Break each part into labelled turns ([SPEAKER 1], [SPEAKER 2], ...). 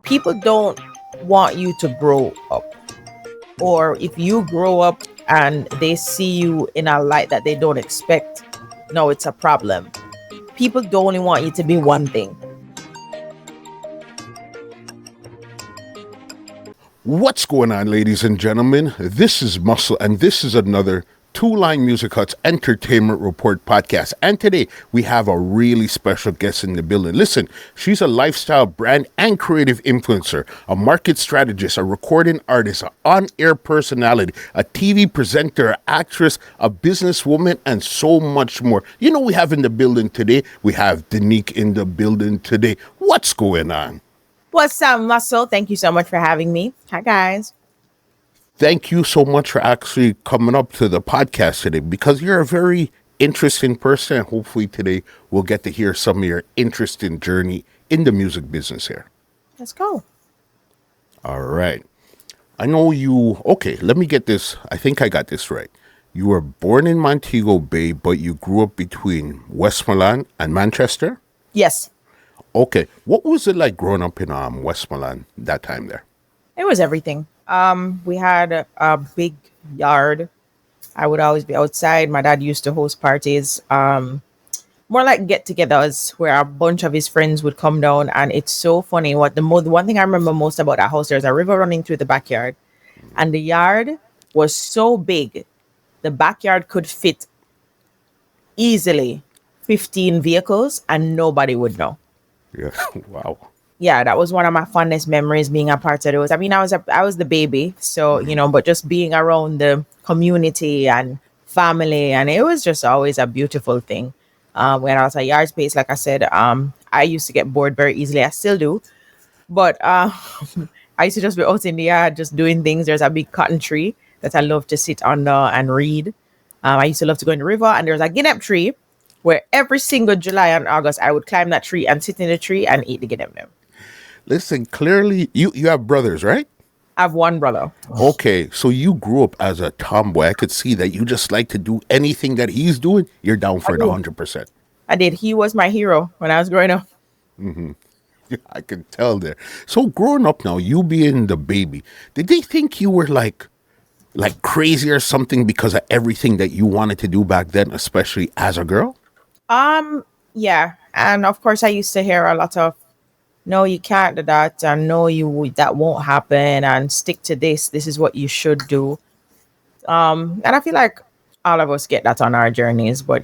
[SPEAKER 1] people don't want you to grow up. Or if you grow up and they see you in a light that they don't expect, no, it's a problem. People don't only want you to be one thing.
[SPEAKER 2] What's going on, ladies and gentlemen? This is Muscle, and this is another Two Line Music Hut's Entertainment Report podcast. And today we have a really special guest in the building. Listen, she's a lifestyle brand and creative influencer, a market strategist, a recording artist, an on-air personality, a TV presenter, actress, a businesswoman, and so much more. You know, we have in the building today, we have Denyque in the building today. What's going on?
[SPEAKER 1] What's up, Muscle? Thank you so much for having me. Hi, guys.
[SPEAKER 2] Thank you so much for actually coming up to the podcast today because you're a very interesting person. And hopefully today we'll get to hear some of your interesting journey in the music business here.
[SPEAKER 1] Let's go.
[SPEAKER 2] All right. I know you. Okay, let me get this. I think I got this right. You were born in Montego Bay, but you grew up between Westmoreland and Manchester?
[SPEAKER 1] Yes.
[SPEAKER 2] Okay. What was it like growing up in Westmoreland that time there?
[SPEAKER 1] It was everything. We had a big yard. I would always be outside. My dad used to host parties, more like get-togethers where a bunch of his friends would come down. And it's so funny. The one thing I remember most about that house, there's a river running through the backyard, and the yard was so big, the backyard could fit easily 15 vehicles, and nobody would know.
[SPEAKER 2] Yeah. Wow.
[SPEAKER 1] Yeah, that was one of my fondest memories, being a part of those. I mean, I was the baby, so but just being around the community and family, and it was just always a beautiful thing. When I was at yard space, like I said, I used to get bored very easily. I still do, but I used to just be out in the yard, just doing things. There's a big cotton tree that I love to sit under and read. I used to love to go in the river, and there's a guinea tree where every single July and August I would climb that tree and sit in the tree and eat the guinea.
[SPEAKER 2] Listen, clearly you have brothers, right?
[SPEAKER 1] I have one brother.
[SPEAKER 2] Okay, so you grew up as a tomboy. I could see that you just like to do anything that he's doing. You're down for it 100%.
[SPEAKER 1] I did. He was my hero when I was growing up.
[SPEAKER 2] Mm-hmm. I can tell there. So growing up now, you being the baby, did they think you were like crazy or something because of everything that you wanted to do back then, especially as a girl?
[SPEAKER 1] Yeah. And of course I used to hear a lot of, no, you can't do that, and no, that won't happen, and stick to this. This is what you should do. And I feel like all of us get that on our journeys, but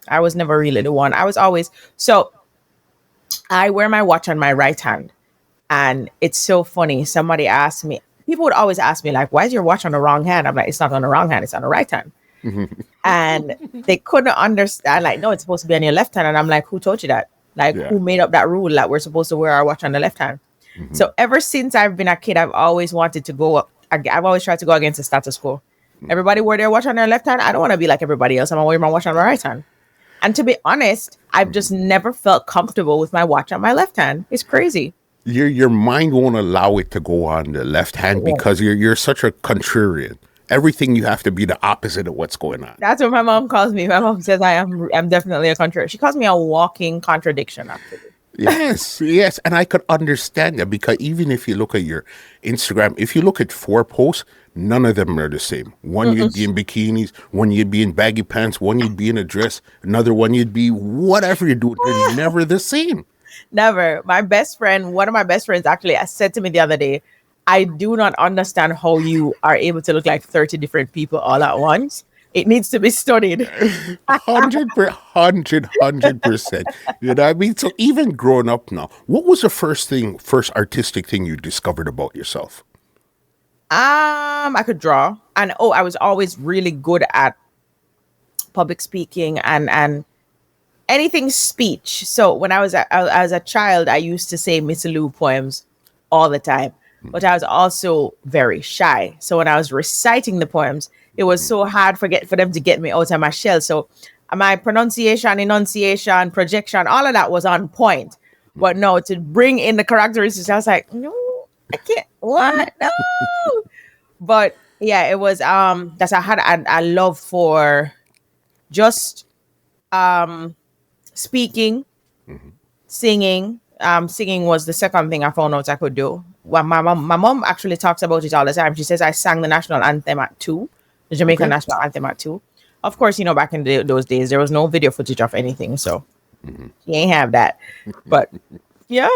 [SPEAKER 1] I was never really the one. I wear my watch on my right hand, and it's so funny. People would always ask me, like, why is your watch on the wrong hand? I'm like, it's not on the wrong hand, it's on the right hand. And they couldn't understand, like, no, it's supposed to be on your left hand. And I'm like, who told you that? Like, who made up that rule that we're supposed to wear our watch on the left hand? Mm-hmm. So ever since I've been a kid, I've always wanted to go up. I've always tried to go against the status quo. Everybody wear their watch on their left hand. I don't want to be like everybody else. I'm going to wear my watch on my right hand. And to be honest, I've just never felt comfortable with my watch on my left hand. It's crazy.
[SPEAKER 2] Your mind won't allow it to go on the left hand because you're such a contrarian. Everything you have to be the opposite of what's going on.
[SPEAKER 1] That's what my mom calls me. My mom says I'm definitely a contrarian. She calls me a walking contradiction, actually.
[SPEAKER 2] Yes. And I could understand that because even if you look at your Instagram, if you look at 4 posts, none of them are the same. One you'd be in bikinis, one you'd be in baggy pants, one you'd be in a dress, another one you'd be whatever you're doing. They're never the same.
[SPEAKER 1] Never. One of my best friends actually said to me the other day, I do not understand how you are able to look like 30 different people all at once. It needs to be studied.
[SPEAKER 2] 100%. You know what I mean? So even growing up now, what was the first artistic thing you discovered about yourself?
[SPEAKER 1] I could draw. And I was always really good at public speaking and anything speech. So when I was a child, I used to say Miss Lou poems all the time. But I was also very shy. So when I was reciting the poems, it was so hard for them to get me out of my shell. So my pronunciation, enunciation, projection, all of that was on point. But no, to bring in the characteristics, I was like, no, I can't. What? No. But yeah, it was that I had a love for just speaking, singing, singing was the second thing I found out I could do. Well, my mom actually talks about it all the time. She says I sang the national anthem at 2, the Jamaican
[SPEAKER 2] Okay.
[SPEAKER 1] national anthem at 2. Of course, back in those days, there was no video footage of anything, so you ain't have that. But yeah,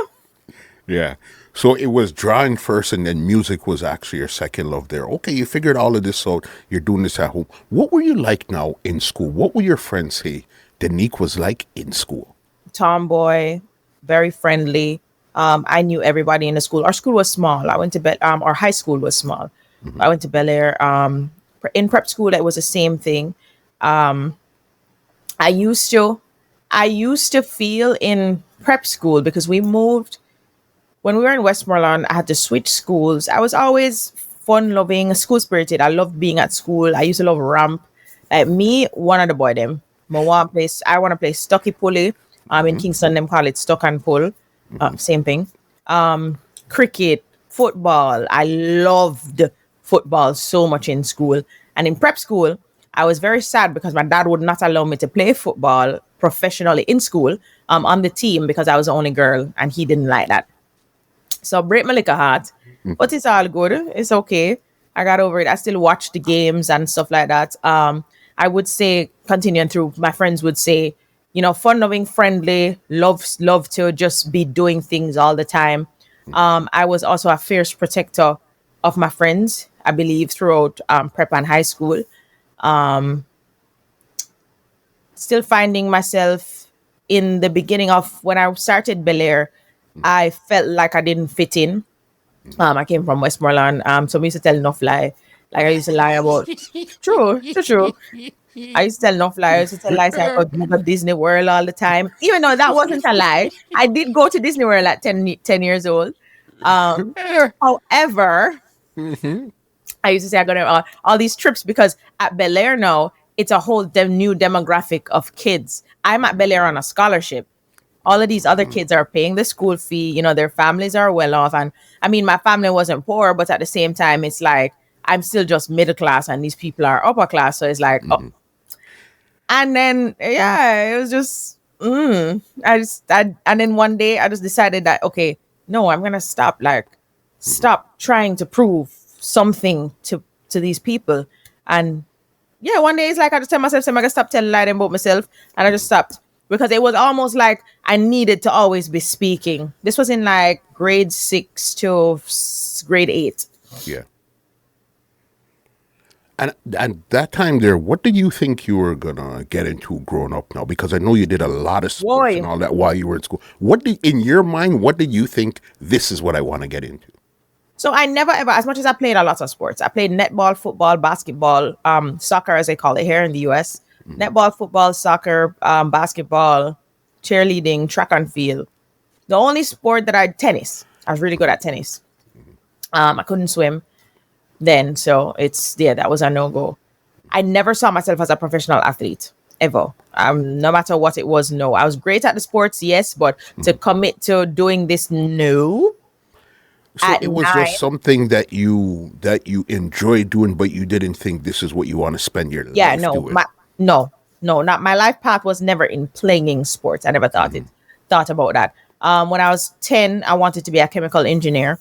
[SPEAKER 2] Yeah. So it was drawing first, and then music was actually your second love there. Okay, you figured all of this out. You're doing this at home. What were you like now in school? What were your friends say Denyque was like in school?
[SPEAKER 1] tomboy, very friendly. I knew everybody in the school. Our school was small. I went to our high school was small. I went to Bel Air. In prep school, it was the same thing. I used to, I used to feel in prep school because we moved when we were in Westmoreland. I had to switch schools. I was always fun loving, school spirited. I loved being at school. I used to love ramp. Like me, one of the boy them. I want to play Stucky Pulley. In Kingston, them call it Stuck and Pull. Same thing. Cricket, football. I loved football so much in school. And in prep school, I was very sad because my dad would not allow me to play football professionally in school on the team because I was the only girl and he didn't like that. So break my little heart. But it's all good. It's okay. I got over it. I still watch the games and stuff like that. I would say, continuing through, my friends would say, fun loving, friendly, love to just be doing things all the time. I was also a fierce protector of my friends, I believe, throughout prep and high school. Still finding myself in the beginning of when I started Bel Air, I felt like I didn't fit in. I came from Westmoreland. So I used to tell enough lie. Like I used to lie about true. I used to tell enough lies. I used to tell lies like I could go to Disney World all the time. Even though that wasn't a lie. I did go to Disney World at 10 years old. However, I used to say I got all these trips because at Bel Air now, it's a whole new demographic of kids. I'm at Bel Air on a scholarship. All of these other kids are paying the school fee. Their families are well off. And I mean, my family wasn't poor, but at the same time, it's like I'm still just middle class and these people are upper class. So it's like, oh. And then, yeah, it was just, and then one day I just decided that, okay, no, I'm going to stop trying to prove something to these people. And yeah, one day it's like I just tell myself, I'm going to stop telling lies about myself. And I just stopped because it was almost like I needed to always be speaking. This was in like grade 6 to grade 8.
[SPEAKER 2] Yeah. And that time there, what did you think you were gonna get into growing up now? Because I know you did a lot of sports and all that while you were in school. In your mind, what did you think this is what I want to get into?
[SPEAKER 1] So I never ever, as much as I played a lot of sports, I played netball, football, basketball, soccer as they call it here in the US. Netball, football, soccer, basketball, cheerleading, track and field. The only sport that tennis. I was really good at tennis. I couldn't swim then, so that was a no-go. I never saw myself as a professional athlete ever. No matter what it was, no. I was great at the sports, yes, but to commit to doing this, no.
[SPEAKER 2] So it was just something that you enjoyed doing, but you didn't think this is what you want to spend your life doing.
[SPEAKER 1] No, not my life path was never in playing sports. I never thought about that. When I was 10, I wanted to be a chemical engineer.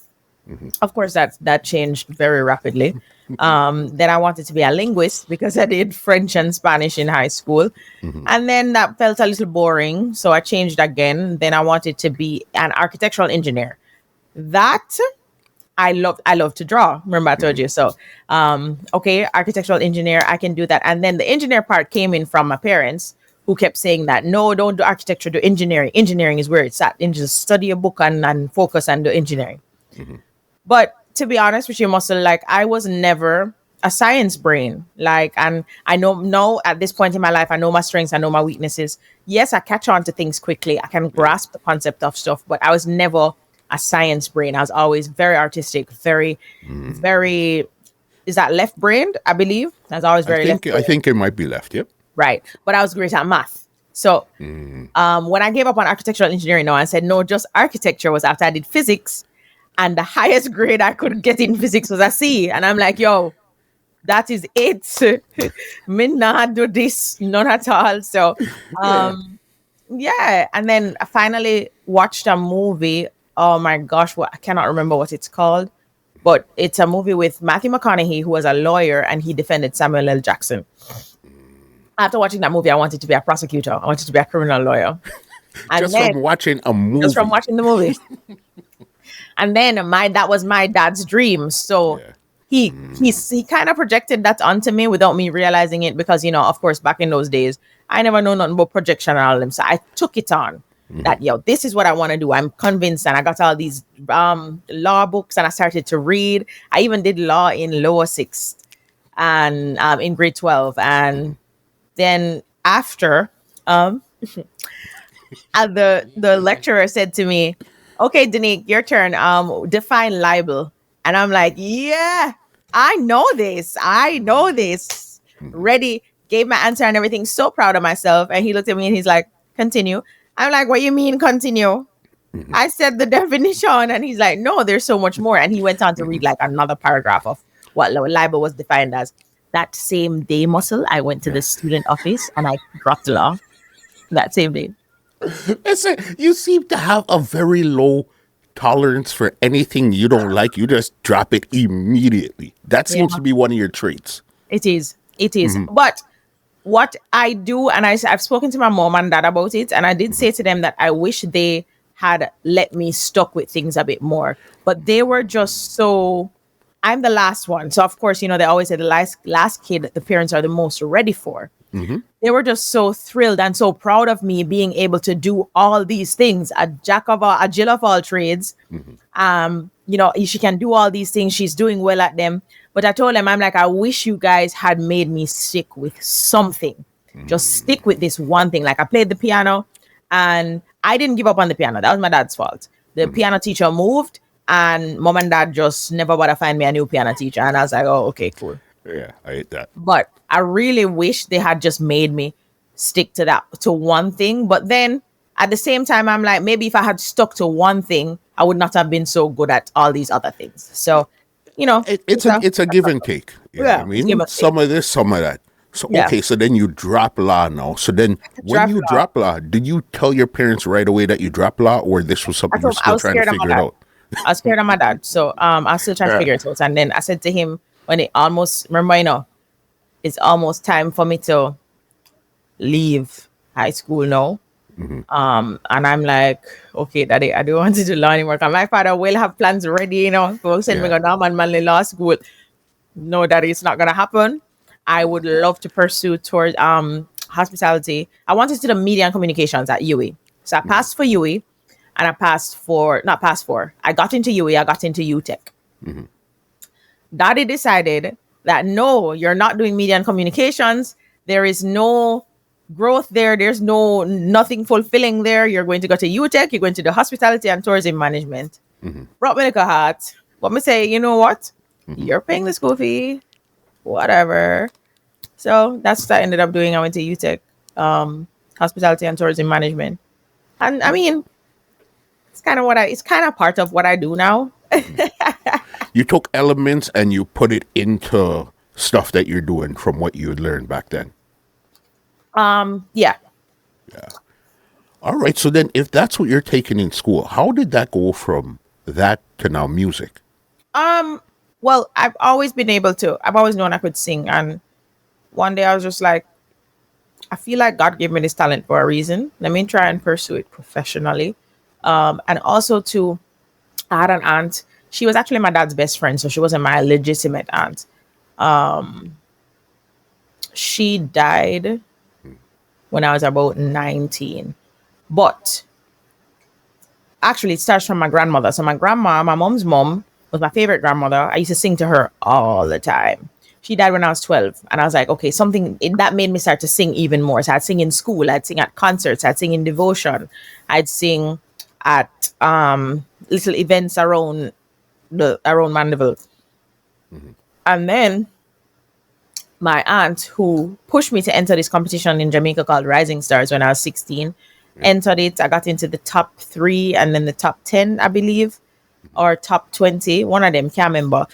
[SPEAKER 1] Of course, that changed very rapidly. Then I wanted to be a linguist because I did French and Spanish in high school. And then that felt a little boring. So I changed again. Then I wanted to be an architectural engineer. That I love to draw. Remember I told you. So, okay, architectural engineer, I can do that. And then the engineer part came in from my parents who kept saying that, no, don't do architecture, do engineering. Engineering is where it's at. And just study a book and focus and do engineering. But to be honest with you, Muscle, like I was never a science brain. And I know at this point in my life, I know my strengths, I know my weaknesses. Yes, I catch on to things quickly. I can grasp the concept of stuff, but I was never a science brain. I was always very artistic, very, is that left brained? I believe. I was always very left.
[SPEAKER 2] I think it might be left, yep.
[SPEAKER 1] Right. But I was great at math. So when I gave up on architectural engineering, I said, no, just architecture was after I did physics. And the highest grade I could get in physics was a C. And I'm like, yo, that is it. Me not do this, none at all. So Yeah, and then I finally watched a movie. Oh my gosh, I cannot remember what it's called, but it's a movie with Matthew McConaughey, who was a lawyer and he defended Samuel L. Jackson. After watching that movie, I wanted to be a prosecutor. I wanted to be a criminal lawyer. And
[SPEAKER 2] Just
[SPEAKER 1] then,
[SPEAKER 2] from watching a
[SPEAKER 1] just from
[SPEAKER 2] movie.
[SPEAKER 1] watching the movie. And then that was my dad's dream. So
[SPEAKER 2] Yeah.
[SPEAKER 1] he kind of projected that onto me without me realizing it, because of course back in those days I never know nothing about projection and all them. So I took it on that this is what I want to do. I'm convinced, and I got all these law books and I started to read. I even did law in lower sixth and in grade 12, and then after the lecturer said to me, "Okay, Denyque, your turn. Define libel." And I'm like, "Yeah, I know this. I know this." Ready, gave my answer and everything. So proud of myself. And he looked at me and he's like, "Continue." I'm like, "What you mean continue?" I said the definition, and he's like, "No, there's so much more." And he went on to read like another paragraph of what libel was defined as. That same day, Muscle, I went to the student office and I got the law that same day.
[SPEAKER 2] Listen, you seem to have a very low tolerance for anything you don't like. You just drop it immediately. That seems
[SPEAKER 1] Yeah.
[SPEAKER 2] to be one of your traits.
[SPEAKER 1] It is. It is. But what I do, and I've spoken to my mom and dad about it, and I did say to them that I wish they had let me stuck with things a bit more. But they were just so. I'm the last one, so of course, they always say the last kid the parents are the most ready for. They were just so thrilled and so proud of me being able to do all these things. A Jill of all trades. She can do all these things. She's doing well at them. But I told them, I'm like, I wish you guys had made me stick with something. Just stick with this one thing. Like I played the piano and I didn't give up on the piano. That was my dad's fault. The piano teacher moved and mom and dad just never bother find me a new piano teacher. And I was like, oh, okay, cool.
[SPEAKER 2] Yeah, I hate that.
[SPEAKER 1] But I really wish they had just made me stick to one thing. But then at the same time, I'm like, maybe if I had stuck to one thing, I would not have been so good at all these other things. So,
[SPEAKER 2] It's a give and take. You know what I
[SPEAKER 1] it's
[SPEAKER 2] mean?
[SPEAKER 1] give and
[SPEAKER 2] Some of this, some of that. So
[SPEAKER 1] Yeah.
[SPEAKER 2] okay, so then you drop law now. So then when you drop law, did you tell your parents right away that you dropped law, or this was something you're
[SPEAKER 1] I
[SPEAKER 2] still
[SPEAKER 1] was
[SPEAKER 2] trying to
[SPEAKER 1] scared of my
[SPEAKER 2] figure it
[SPEAKER 1] dad.
[SPEAKER 2] out?
[SPEAKER 1] I was scared of my dad. So I was still trying to figure it out. And then I said to him when it almost, remember, it's almost time for me to leave high school now. And I'm like, okay, daddy, I don't want to do law anymore. 'Cause my father will have plans ready, for send me
[SPEAKER 2] Yeah.
[SPEAKER 1] to Norman Manley Law School. No, daddy, it's not gonna happen. I would love to pursue towards hospitality. I wanted to do the media and communications at UE. So I passed for UE and I I got into UE, I got into UTech. Daddy decided that no, you're not doing media and communications. There is no growth there. There's nothing fulfilling there. You're going to go to UTech. You're going to do hospitality and tourism management. Brought me like a heart. But me say, you know what? You're paying the school fee, whatever. So that's what I ended up doing. I went to UTech, hospitality and tourism management. And I mean, it's kind of part of what I do now.
[SPEAKER 2] You took elements and you put it into stuff that you're doing from what you had learned back then.
[SPEAKER 1] Yeah.
[SPEAKER 2] All right. So then if that's what you're taking in school, how did that go from that to now music?
[SPEAKER 1] Well, I've always known I could sing. And one day I was just like, I feel like God gave me this talent for a reason. Let me try and pursue it professionally. And also I had an aunt. She was actually my dad's best friend, so she wasn't my legitimate aunt. She died when I was about 19. But actually, it starts from my grandmother. So my grandma, my mom's mom, was my favorite grandmother. I used to sing to her all the time. She died when I was 12. And I was like, okay, that made me start to sing even more. So I'd sing in school. I'd sing at concerts. I'd sing in devotion. I'd sing at little events around Mandeville. And then my aunt, who pushed me to enter this competition in Jamaica called Rising Stars when I was 16, entered it. I got into the top 3 and then the top 10, I believe, or top 20. One of them, can't remember.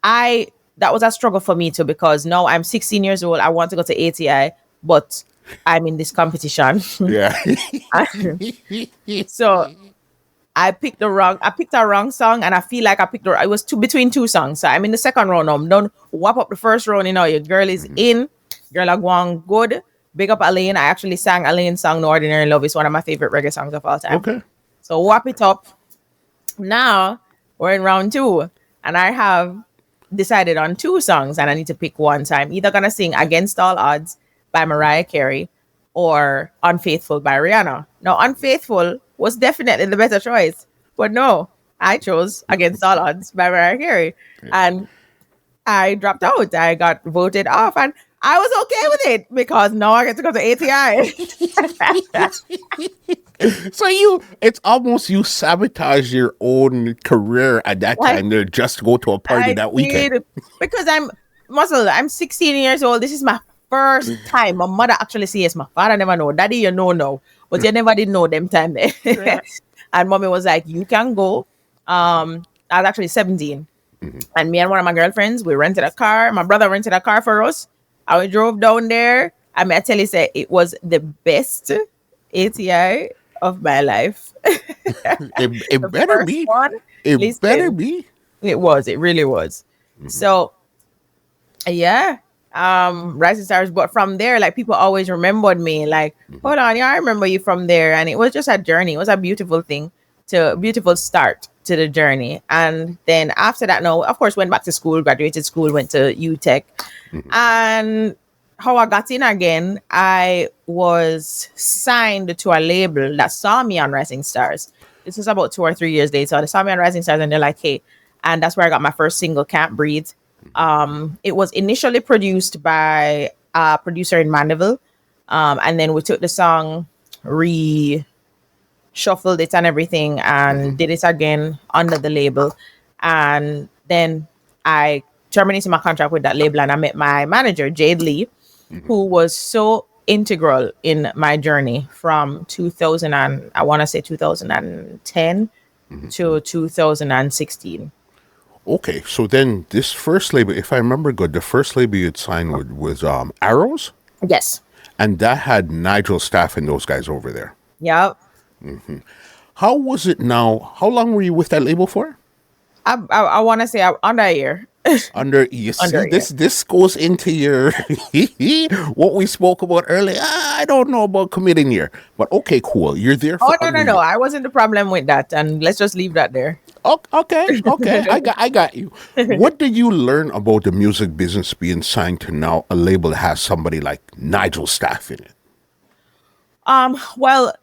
[SPEAKER 1] That was a struggle for me too, because now I'm 16 years old. I want to go to ATI, but I'm in this competition.
[SPEAKER 2] Yeah.
[SPEAKER 1] So I picked a wrong song, and I feel like it was between two songs. So I'm in the second round now. I'm done. Wrap up the first round, your girl is in. Girl are going good. Big up Elaine. I actually sang Elaine's song No Ordinary Love. It's one of my favorite reggae songs of all time.
[SPEAKER 2] Okay.
[SPEAKER 1] So wrap it up. Now we're in round 2, and I have decided on 2 songs, and I need to pick one. So I'm either gonna sing Against All Odds by Mariah Carey or Unfaithful by Rihanna. Now, Unfaithful was definitely the better choice, but no, I chose Against All Odds by Mariah Carey, and I dropped out. I got voted off, and I was okay with it because now I get to go to ATI.
[SPEAKER 2] So it's almost you sabotage your own career at that time there just to go to a party that weekend.
[SPEAKER 1] Because I'm 16 years old. This is my first time. My mother actually says, my father never know. Daddy, you know now. But you never did know them time there. Yeah. And mommy was like, you can go. I was actually 17. And me and one of my girlfriends, we rented a car. My brother rented a car for us. And we drove down there. I mean, I tell you, say, it was the best ATI of my life.
[SPEAKER 2] it better be. Better be.
[SPEAKER 1] It was. It really was. So, yeah. Rising Stars. But from there, like, people always remembered me. Like, hold on, yeah, I remember you from there. And it was just a journey. It was a beautiful beautiful start to the journey. And then after that, no, of course, went back to school, graduated school, went to UTech. And how I got in again, I was signed to a label that saw me on Rising Stars. This was about 2 or 3 years later. So they saw me on Rising Stars and they're like, hey, and that's where I got my first single, Can't Breathe. It was initially produced by a producer in Mandeville. And then we took the song, reshuffled it and everything, and did it again under the label. And then I terminated my contract with that label, and I met my manager, Jade Lee, who was so integral in my journey from 2010 to 2016.
[SPEAKER 2] Okay, so then this first label, if I remember good, the first label you'd signed with was Arrows?
[SPEAKER 1] Yes.
[SPEAKER 2] And that had Nigel Staff and those guys over there.
[SPEAKER 1] Yep.
[SPEAKER 2] How was it now? How long were you with that label for?
[SPEAKER 1] I want to say under a year.
[SPEAKER 2] This goes into your what we spoke about earlier. I don't know about committing here, but okay, cool. You're there for
[SPEAKER 1] no. I wasn't the problem with that, and let's just leave that there.
[SPEAKER 2] Okay. I got you. What did you learn about the music business being signed to now a label that has somebody like Nigel Staff in it?
[SPEAKER 1] Well,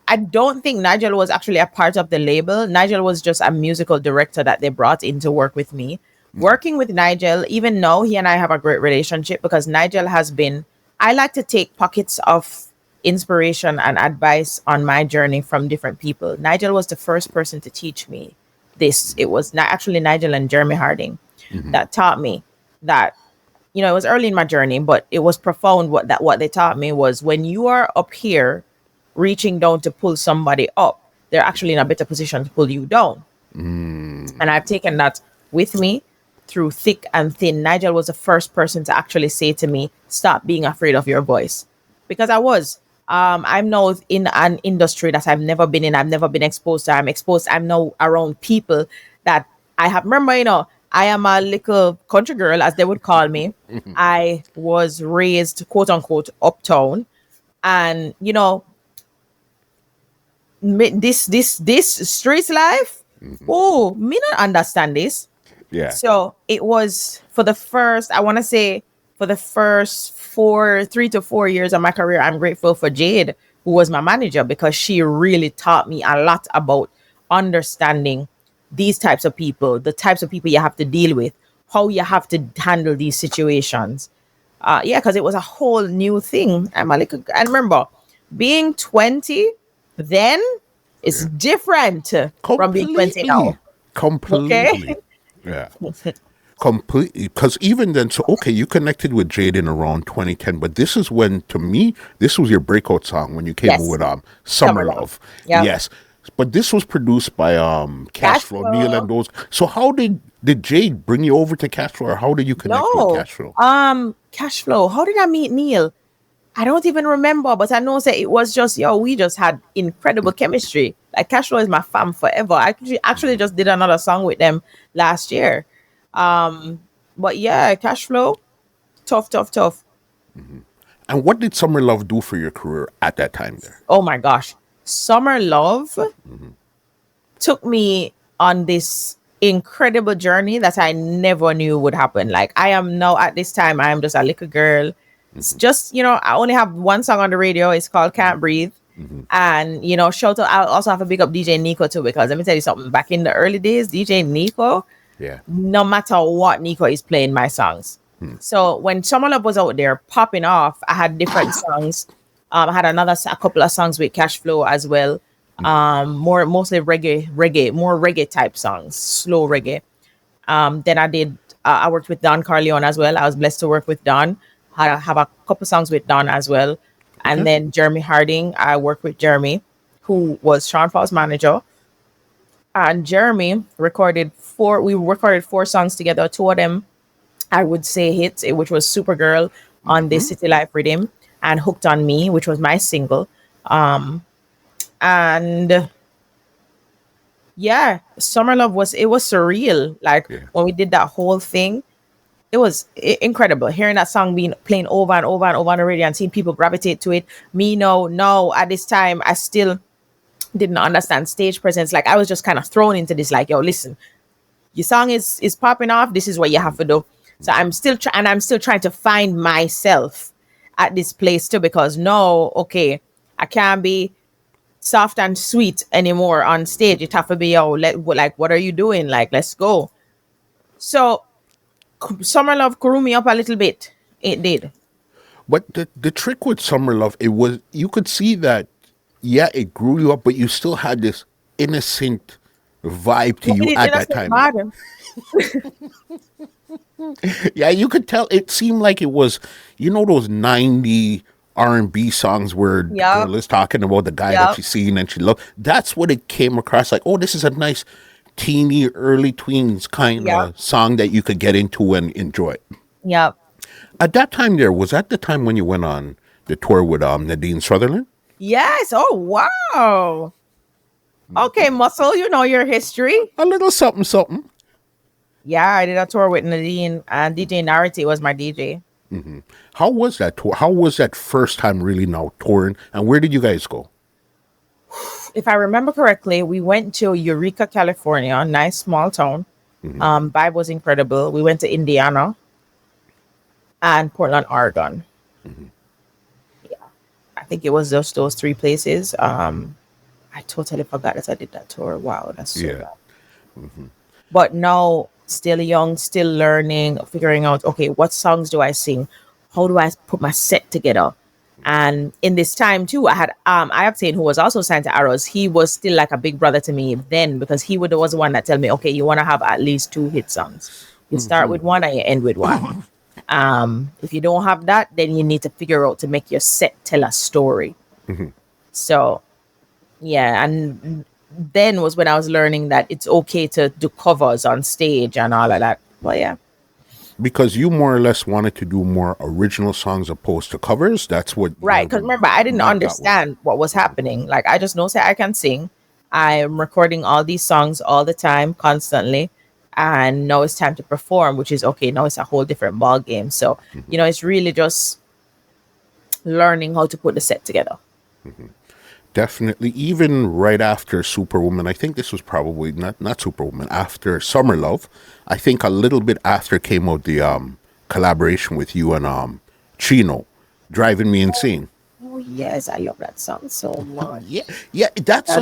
[SPEAKER 1] I don't think Nigel was actually a part of the label. Nigel was just a musical director that they brought in to work with me. Working with Nigel, even now, he and I have a great relationship because Nigel has been, I like to take pockets of inspiration and advice on my journey from different people. Nigel was the first person to teach me this. It was not actually Nigel and Jeremy Harding that taught me that, it was early in my journey, but it was profound. What they taught me was when you are up here reaching down to pull somebody up, they're actually in a better position to pull you down. And I've taken that with me through thick and thin. Nigel was the first person to actually say to me, stop being afraid of your voice. Because I was. I'm now in an industry that I've never been in. I've never been exposed to. I'm now around people that I have. Remember, I am a little country girl, as they would call me. I was raised, quote unquote, uptown. And, this street life, me not understand this.
[SPEAKER 2] Yeah.
[SPEAKER 1] So it was for the first 3 to 4 years of my career. I'm grateful for Jade, who was my manager, because she really taught me a lot about understanding these types of people, the types of people you have to deal with, how you have to handle these situations. Because it was a whole new thing. And remember, being 20 then is different from being 20 now.
[SPEAKER 2] Completely.
[SPEAKER 1] Okay?
[SPEAKER 2] Yeah. Completely. Because even then, you connected with Jade in around 2010, but this is when, to me, this was your breakout song when you came with Summer Love. Yep. Yes. But this was produced by Cashflow, Neil and those. So how did Jade bring you over to Cashflow, or how did you connect with Cashflow?
[SPEAKER 1] Cashflow. How did I meet Neil? I don't even remember, but I know say it was just yo, we just had incredible chemistry. Like Cashflow is my fam forever. I actually just did another song with them last year. But yeah, Cashflow, tough, tough, tough.
[SPEAKER 2] And what did Summer Love do for your career at that time there?
[SPEAKER 1] Oh my gosh. Summer Love took me on this incredible journey that I never knew would happen. Like I am now at this time, I am just a little girl. It's just, I only have one song on the radio. It's called Can't Breathe. And, shout out, I also have to big up DJ Nico too, because let me tell you something. Back in the early days, DJ Nico,
[SPEAKER 2] Yeah.
[SPEAKER 1] no matter what, Nico is playing my songs. So when Summer Love was out there popping off, I had different songs. I had a couple of songs with Cashflow as well. Mostly more reggae type songs, slow reggae. Then I worked with Don Corleon as well. I was blessed to work with Don. Have a couple songs with Don as well. And then Jeremy Harding, I worked with Jeremy, who was Sean Paul's manager. And Jeremy recorded four songs together. Two of them, I would say hits, which was Supergirl on the City Life Rhythm and Hooked on Me, which was my single. And yeah, Summer Love was surreal. Like when we did that whole thing, it was incredible. Hearing that song being playing over and over and over on the radio and seeing people gravitate to it. Me, no, at this time, I still didn't understand stage presence. Like I was just kind of thrown into this, like, yo, listen, your song is popping off. This is what you have to do. So I'm still trying to find myself at this place too, because I can't be soft and sweet anymore on stage. It have to be, what are you doing? Like, let's go. So Summer Love grew me up a little bit. It did.
[SPEAKER 2] But the trick with Summer Love, you could see that, it grew you up, but you still had this innocent vibe to you at that time. Yeah, you could tell. It seemed like it was, those 90 R&B songs where the girl is talking about the guy that she's seen and she loved. That's what it came across like. Oh, this is a nice teeny, early tweens kind of song that you could get into and enjoy.
[SPEAKER 1] Yep.
[SPEAKER 2] At that time was that the time when you went on the tour with Nadine Sutherland?
[SPEAKER 1] Yes. Oh, wow. Okay, Muscle, you know your history.
[SPEAKER 2] A little something, something.
[SPEAKER 1] Yeah, I did a tour with Nadine, and DJ Narity was my DJ.
[SPEAKER 2] How was that tour? How was that first time really now touring? And where did you guys go?
[SPEAKER 1] If I remember correctly, we went to Eureka, California, a nice small town. Vibe was incredible. We went to Indiana and Portland, Oregon. Yeah, I think it was just those three places. I totally forgot that I did that tour. Wow, that's so bad. But now, still young, still learning, figuring out, okay, what songs do I sing? How do I put my set together? And in this time too, I had I-Octane, who was also signed to Arrows. He was still like a big brother to me then, because he was the one that tell me, okay, you want to have at least 2 hit songs. You start with one and you end with one. If you don't have that, then you need to figure out to make your set tell a story. So yeah, and then was when I was learning that it's okay to do covers on stage and all of that. But yeah.
[SPEAKER 2] Because you more or less wanted to do more original songs opposed to covers. That's what...
[SPEAKER 1] Right, because remember, I didn't understand what was happening. Like, I just know say I can sing. I'm recording all these songs all the time, constantly. And now it's time to perform, which is okay. Now it's a whole different ball game. So, it's really just learning how to put the set together.
[SPEAKER 2] Definitely. Even right after Superwoman, I think this was probably not Superwoman, after Summer Love. I think a little bit after came out the collaboration with you and Chino, Driving Me Insane.
[SPEAKER 1] Oh yes, I love that song so much.
[SPEAKER 2] That's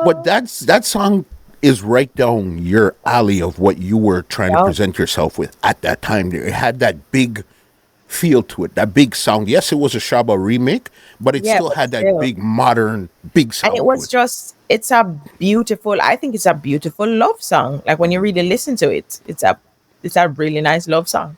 [SPEAKER 2] but that song is right down your alley of what you were trying to present yourself with at that time. It had that big feel to it, that big sound. Yes, it was a Shaba remake, but it still had that big modern big sound.
[SPEAKER 1] And it was it's a beautiful love song. Like when you really listen to it, it's a really nice love song.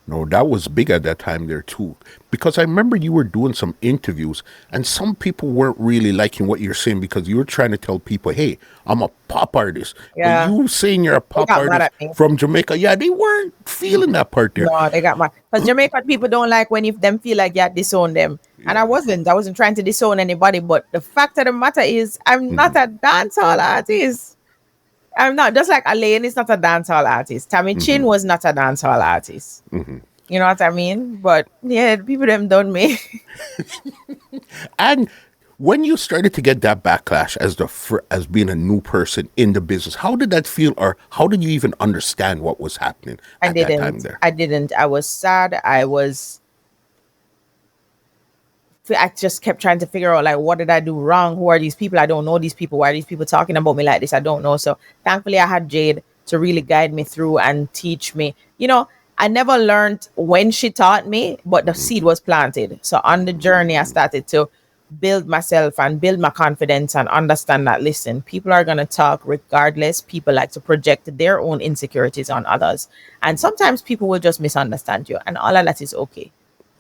[SPEAKER 2] No, that was big at that time there too. Because I remember you were doing some interviews and some people weren't really liking what you're saying because you were trying to tell people, hey, I'm a pop artist. But
[SPEAKER 1] Yeah,
[SPEAKER 2] you saying you're a
[SPEAKER 1] they
[SPEAKER 2] pop
[SPEAKER 1] got mad
[SPEAKER 2] artist
[SPEAKER 1] at me.
[SPEAKER 2] from Jamaica, yeah, they weren't feeling that part there.
[SPEAKER 1] No, they got mad because Jamaican people don't like when if them feel like you disown them. And
[SPEAKER 2] Yeah.
[SPEAKER 1] I wasn't trying to disown anybody. But the fact of the matter is, I'm not a dancehall artist. I'm not, just like Elaine is not a dancehall artist. Tammy Chin was not a dancehall artist. You know what I mean? But yeah, people them done me.
[SPEAKER 2] And when you started to get that backlash as as being a new person in the business, how did that feel, or how did you even understand what was happening
[SPEAKER 1] I
[SPEAKER 2] at that time
[SPEAKER 1] didn't.
[SPEAKER 2] there?
[SPEAKER 1] I didn't. I was sad. I just kept trying to figure out like what did I do wrong? Who are these people? I don't know these people. Why are these people talking about me like this? I don't know. So thankfully I had Jade to really guide me through and teach me. You know, I never learned when she taught me, but the seed was planted. So on the journey I started to build myself and build my confidence and understand that listen, people are gonna talk regardless. People like to project their own insecurities on others. And sometimes people will just misunderstand you. And all of that is okay.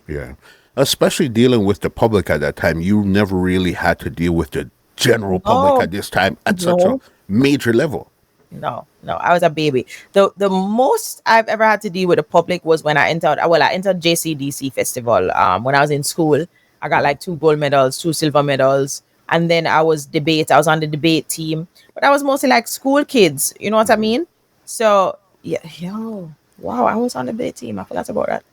[SPEAKER 2] Yeah. Especially dealing with the public at that time, you never really had to deal with the general public
[SPEAKER 1] No,
[SPEAKER 2] at this time at such a
[SPEAKER 1] no.
[SPEAKER 2] major level.
[SPEAKER 1] No, I was a baby. The most I've ever had to deal with the public was when I entered JCDC festival. When I was in school, I got like 2 gold medals, 2 silver medals, and then I was on the debate team. But I was mostly like school kids, you know what I mean? So yeah, yo, wow, I was on the debate team. I forgot about that.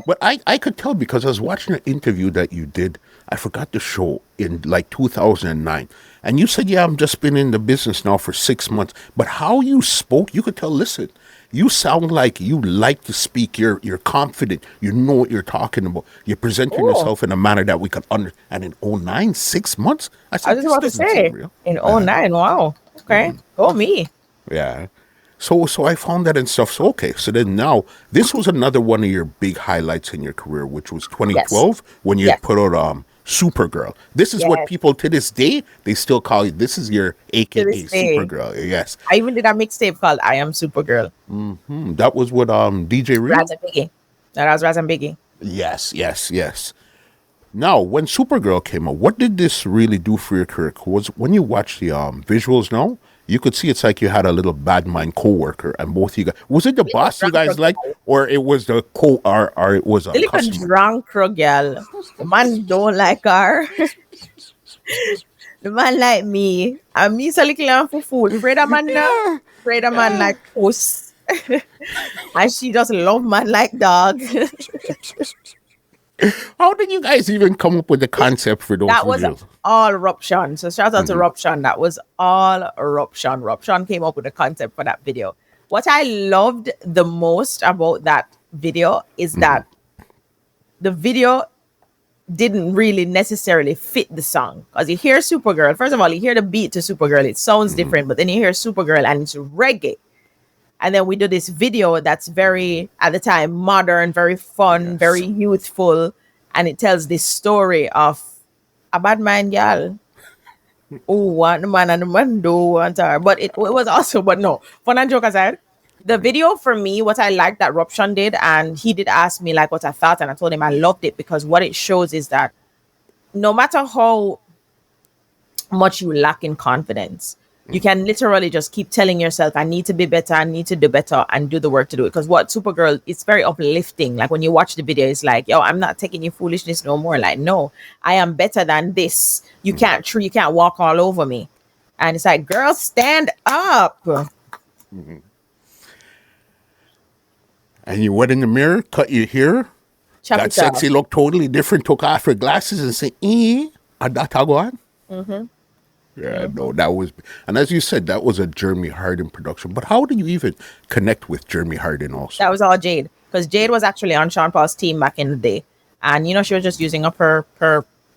[SPEAKER 2] But I could tell because I was watching an interview that you did. I forgot the show in like 2009. And you said, yeah, I'm just been in the business now for 6 months. But how you spoke, you could tell, listen, you sound like you like to speak. You're confident. You know what you're talking about. You're presenting
[SPEAKER 1] Oh,
[SPEAKER 2] yourself in a manner that we can under. And in '09, 6 months, I
[SPEAKER 1] I
[SPEAKER 2] said,
[SPEAKER 1] was just
[SPEAKER 2] this
[SPEAKER 1] about to
[SPEAKER 2] doesn't seem
[SPEAKER 1] say
[SPEAKER 2] real.
[SPEAKER 1] in '09. Wow. Okay. Go me.
[SPEAKER 2] Yeah. So I found that and stuff. So okay. So then now this was another one of your big highlights in your career, which was
[SPEAKER 1] Yes.
[SPEAKER 2] 2012 when you
[SPEAKER 1] Yes.
[SPEAKER 2] had put out Supergirl. This is what
[SPEAKER 1] Yes.
[SPEAKER 2] people to this day they still call you. This is your
[SPEAKER 1] To
[SPEAKER 2] AKA
[SPEAKER 1] this day.
[SPEAKER 2] Supergirl. Yes.
[SPEAKER 1] I even did a mixtape called I Am Supergirl.
[SPEAKER 2] That was with DJ Reed.
[SPEAKER 1] Raz and Biggie. That was Raz and Biggie.
[SPEAKER 2] Yes, yes, yes. Now, when Supergirl came out, what did this really do for your career? Was when you watch the visuals now, you could see it's like you had a little bad mind coworker, and both you guys. Was it the
[SPEAKER 1] The little
[SPEAKER 2] boss you
[SPEAKER 1] drunk
[SPEAKER 2] guys
[SPEAKER 1] crook
[SPEAKER 2] liked,
[SPEAKER 1] girl.
[SPEAKER 2] or it was or it was a
[SPEAKER 1] The little
[SPEAKER 2] customer?
[SPEAKER 1] drunk crook girl. The man don't like her. The man like me. And me so little and for food. Afraid a man now.
[SPEAKER 2] Yeah,
[SPEAKER 1] Afraid a man
[SPEAKER 2] yeah.
[SPEAKER 1] like puss. And she just love man like dog.
[SPEAKER 2] How did you guys even come up with the concept for those
[SPEAKER 1] That was
[SPEAKER 2] visuals?
[SPEAKER 1] all Ruption. So shout out to Ruption. That was all Ruption. Ruption came up with the concept for that video. What I loved the most about that video is that the video didn't really necessarily fit the song. Because you hear Supergirl, first of all, you hear the beat to Supergirl, it sounds different, but then you hear Supergirl and it's reggae. And then we do this video that's very, at the time, modern, very fun,
[SPEAKER 2] Yes.
[SPEAKER 1] very youthful. And it tells this story of a bad mind girl who want the man and the man do want her. But it was also, but no, fun and joke aside, the video for me, what I liked that Ruption did, and he did ask me like what I thought, and I told him I loved it because what it shows is that no matter how much you lack in confidence, you can literally just keep telling yourself, I need to be better, I need to do better, and do the work to do it. Because what Supergirl, it's very uplifting. Like when you watch the video, it's like, yo, I'm not taking your foolishness no more. Like, no, I am better than this. You can't walk all over me. And it's like, girl, stand up.
[SPEAKER 2] And you went in the mirror, cut your hair,
[SPEAKER 1] Chop
[SPEAKER 2] got
[SPEAKER 1] it off.
[SPEAKER 2] sexy, looked totally different, took off her glasses, and said, and that go on. Yeah, no, that was, and as you said, that was a Jeremy Harden production. But how did you even connect with Jeremy Harden also?
[SPEAKER 1] That was all Jade. Because Jade was actually on Sean Paul's team back in the day. And, you know, she was just using up her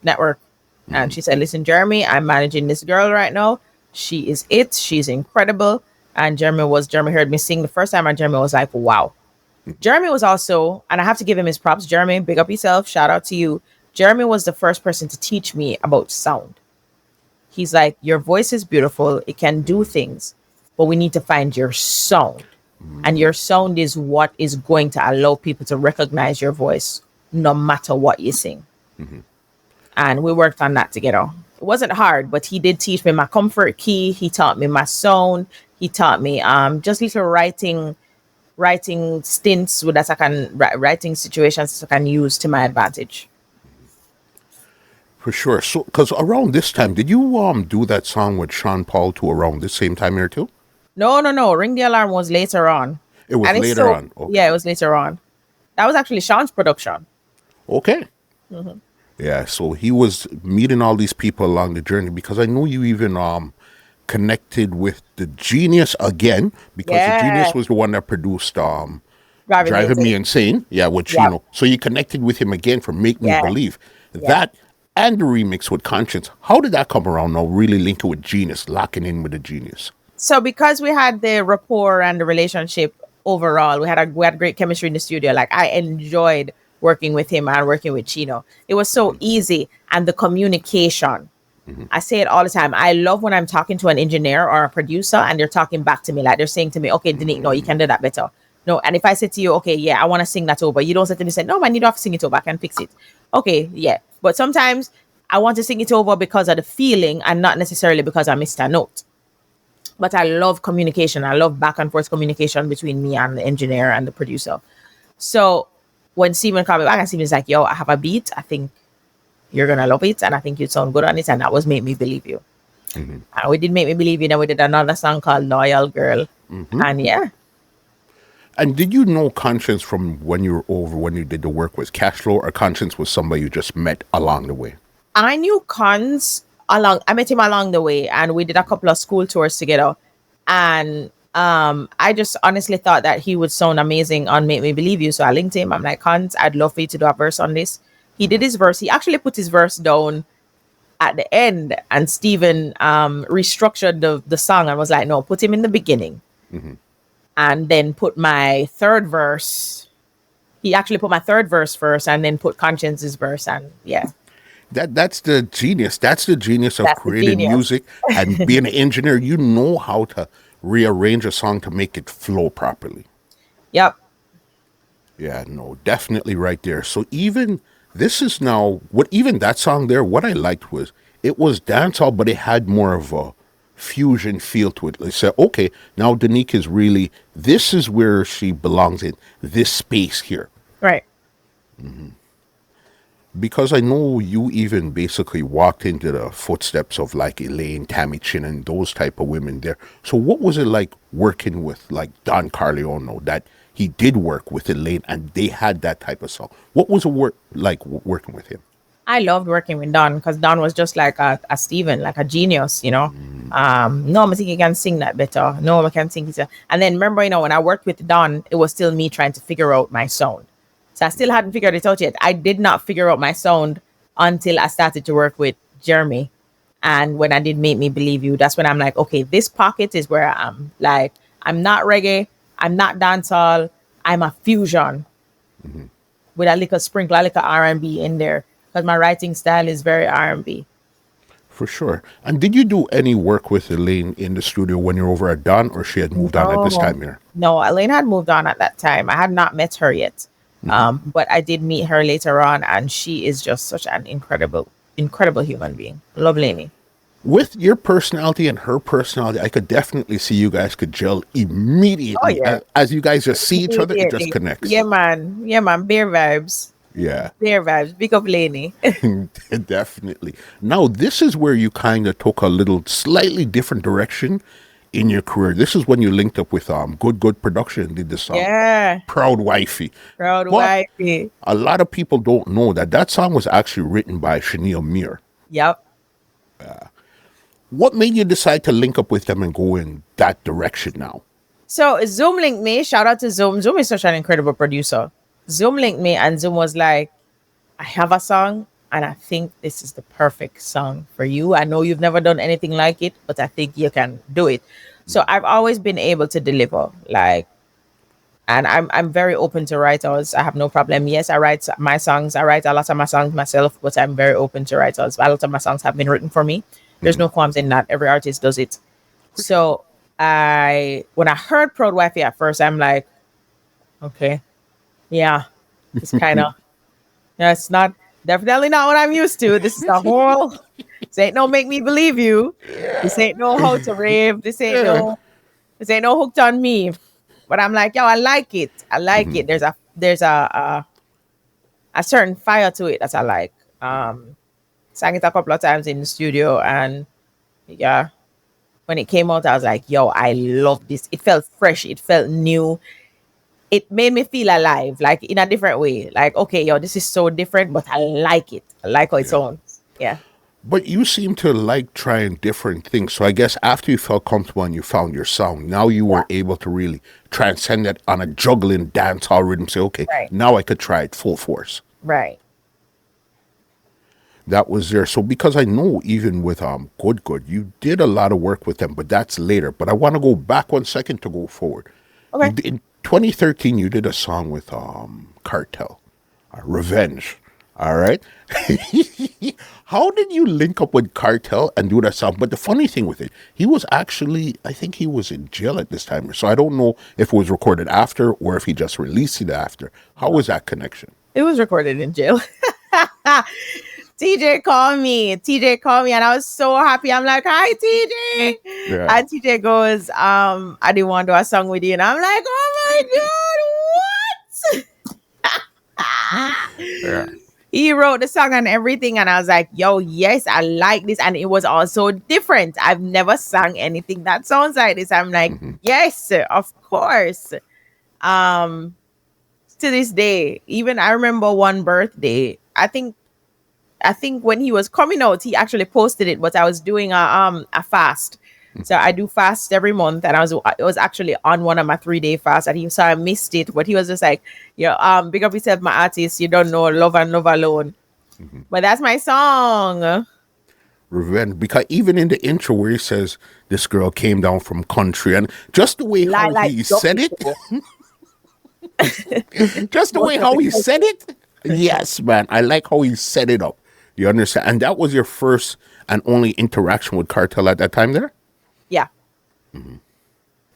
[SPEAKER 1] network. And she said, listen, Jeremy, I'm managing this girl right now. She is it. She's incredible. And Jeremy heard me sing the first time. And Jeremy was like, wow. Jeremy was also, and I have to give him his props. Jeremy, big up yourself. Shout out to you. Jeremy was the first person to teach me about sound. He's like, your voice is beautiful. It can do things, but we need to find your sound. And your sound is what is going to allow people to recognize your voice no matter what you sing. And we worked on that together. It wasn't hard, but he did teach me my comfort key. He taught me my sound. He taught me just little writing stints that I can writing situations that I can use to my advantage.
[SPEAKER 2] For sure. So, because around this time, did you do that song with Sean Paul too around the same time here too?
[SPEAKER 1] No. Ring the Alarm was later on.
[SPEAKER 2] It was
[SPEAKER 1] And it's
[SPEAKER 2] later on. Okay.
[SPEAKER 1] Yeah, it was later on. That was actually Sean's production.
[SPEAKER 2] Okay. Yeah, so he was meeting all these people along the journey because I know you even connected with the Genius again because the Genius was the one that produced Driving Me Insane. Yeah, which you know, so you connected with him again for Make Me Believe. That and the remix with Konshens. How did that come around now? Really linking with Genius, locking in with the Genius.
[SPEAKER 1] So because we had the rapport and the relationship overall, we had great chemistry in the studio. Like I enjoyed working with him and working with Chino. It was so easy, and the communication. I say it all the time. I love when I'm talking to an engineer or a producer and they're talking back to me, like they're saying to me, okay, Denyque, no, you can do that better. No, and if I say to you, okay, yeah, I want to sing that over, you don't say to me, no, man, you don't have to sing it over, I can fix it. Okay, yeah. But sometimes I want to sing it over because of the feeling and not necessarily because I missed a note. But I love communication. I love back and forth communication between me and the engineer and the producer. So when Steven called me back and Steven's like, yo, I have a beat. I think you're going to love it. And I think you'd sound good on it. And that was Make Me Believe You. And we did Make Me Believe You. Then we did another song called Loyal Girl. And yeah.
[SPEAKER 2] And did you know Konshens from when you were over, when you did the work with Cashflow, or Konshens was somebody you just met along the way?
[SPEAKER 1] I knew I met him along the way, and we did a couple of school tours together. And I just honestly thought that he would sound amazing on Make Me Believe You. So I linked him. I'm like, Cons, I'd love for you to do a verse on this. He did his verse. He actually put his verse down at the end, and Steven restructured the song and was like, no, put him in the beginning. And then put my third verse. He actually put my third verse first and then put Konshens' verse. And yeah.
[SPEAKER 2] That's the genius. That's the genius of creating music and being an engineer. You know how to rearrange a song to make it flow properly.
[SPEAKER 1] Yep.
[SPEAKER 2] Yeah, no, definitely right there. So even this is now even that song there, what I liked was it was dancehall, but it had more of a fusion feel to it. They said, okay, now Denyque is really, this is where she belongs in this space here.
[SPEAKER 1] Right.
[SPEAKER 2] Because I know you even basically walked into the footsteps of like Elaine, Tammy Chin, and those type of women there. So what was it like working with like Don Corleon, that he did work with Elaine and they had that type of song? What was it like working with him?
[SPEAKER 1] I loved working with Don because Don was just like a Steven, like a genius, you know. No, I think he can sing that better. No, I can sing it. And then remember, you know, when I worked with Don, it was still me trying to figure out my sound. So I still hadn't figured it out yet. I did not figure out my sound until I started to work with Jeremy. And when I did Make Me Believe You, that's when I'm like, okay, this pocket is where I am. Like, I'm not reggae. I'm not dancehall. I'm a fusion with a little sprinkle, a little R&B in there. Because my writing style is very R&B.
[SPEAKER 2] For sure. And did you do any work with Elaine in the studio when you were over at Don, or she had moved on at this time here?
[SPEAKER 1] No, Elaine had moved on at that time. I had not met her yet. But I did meet her later on, and she is just such an incredible human being. Love Lainey.
[SPEAKER 2] With your personality and her personality, I could definitely see you guys could gel immediately. Oh, yeah. As you guys just see each other, it just connects.
[SPEAKER 1] Yeah, man. Bear vibes.
[SPEAKER 2] Yeah.
[SPEAKER 1] Bear vibes. Big up Lainey.
[SPEAKER 2] Definitely. Now, this is where you kind of took a little slightly different direction in your career. This is when you linked up with Good Production and did the song Proud Wifey.
[SPEAKER 1] Proud Wifey.
[SPEAKER 2] A lot of people don't know that song was actually written by Shaneil Muir.
[SPEAKER 1] Yep.
[SPEAKER 2] What made you decide to link up with them and go in that direction now?
[SPEAKER 1] So Zoom linked me. Shout out to Zoom. Zoom is such an incredible producer. Zoom linked me, and Zoom was like, I have a song and I think this is the perfect song for you. I know you've never done anything like it, but I think you can do it. So I've always been able to deliver, like, and I'm very open to writers. I have no problem. Yes, I write my songs. I write a lot of my songs myself, but I'm very open to writers. A lot of my songs have been written for me. There's no qualms in that. Every artist does it. So When I heard Proud Wifey at first, I'm like, okay, yeah, it's kind of, yeah, it's not, definitely not what I'm used to. This is the whole, this ain't no make me believe you. This ain't no how to rave.
[SPEAKER 2] Yeah.
[SPEAKER 1] This ain't no hooked on me. But I'm like, yo, I like it. I like it. There's a certain fire to it that I like. Sang it a couple of times in the studio, and yeah, when it came out, I was like, yo, I love this. It felt fresh. It felt new. It made me feel alive, like in a different way. Like, okay, yo, this is so different, but I like it. I like how it sounds. Yeah.
[SPEAKER 2] But you seem to like trying different things. So I guess after you felt comfortable and you found your sound, now you
[SPEAKER 1] Yeah.
[SPEAKER 2] were able to really transcend it on a juggling dancehall rhythm. Say, okay,
[SPEAKER 1] Right.
[SPEAKER 2] now I could try it full force.
[SPEAKER 1] Right.
[SPEAKER 2] That was there. So because I know even with Good Good, you did a lot of work with them, but that's later. But I want to go back 1 second to go forward.
[SPEAKER 1] Okay.
[SPEAKER 2] In 2013, you did a song with Cartel, Revenge. All right. How did you link up with Cartel and do that song? But the funny thing with it, he was actually, I think he was in jail at this time. So I don't know if it was recorded after or if he just released it after. How was that connection?
[SPEAKER 1] It was recorded in jail. TJ called me. TJ called me, and I was so happy. I'm like, "Hi, TJ."
[SPEAKER 2] Yeah.
[SPEAKER 1] And TJ goes, "I didn't want to do a song with you." And I'm like, "Oh my god, what?"
[SPEAKER 2] Yeah.
[SPEAKER 1] He wrote the song and everything, and I was like, "Yo, yes, I like this." And it was also different. I've never sung anything that sounds like this. I'm like, "Yes, of course." To this day, even I remember one birthday. I think when he was coming out, he actually posted it, but I was doing a fast. So I do fast every month, and it was actually on one of my 3-day fasts, and so I missed it. But he was just like, "Yeah, big up yourself, my artist. You don't know Love and Love Alone." But that's my song.
[SPEAKER 2] Revenge, because even in the intro where he says this girl came down from country, and just the way how
[SPEAKER 1] Like
[SPEAKER 2] he said it, just the way how he said it, yes, man, I like how he set it up. You understand? And that was your first and only interaction with Cartel at that time there.
[SPEAKER 1] Yeah.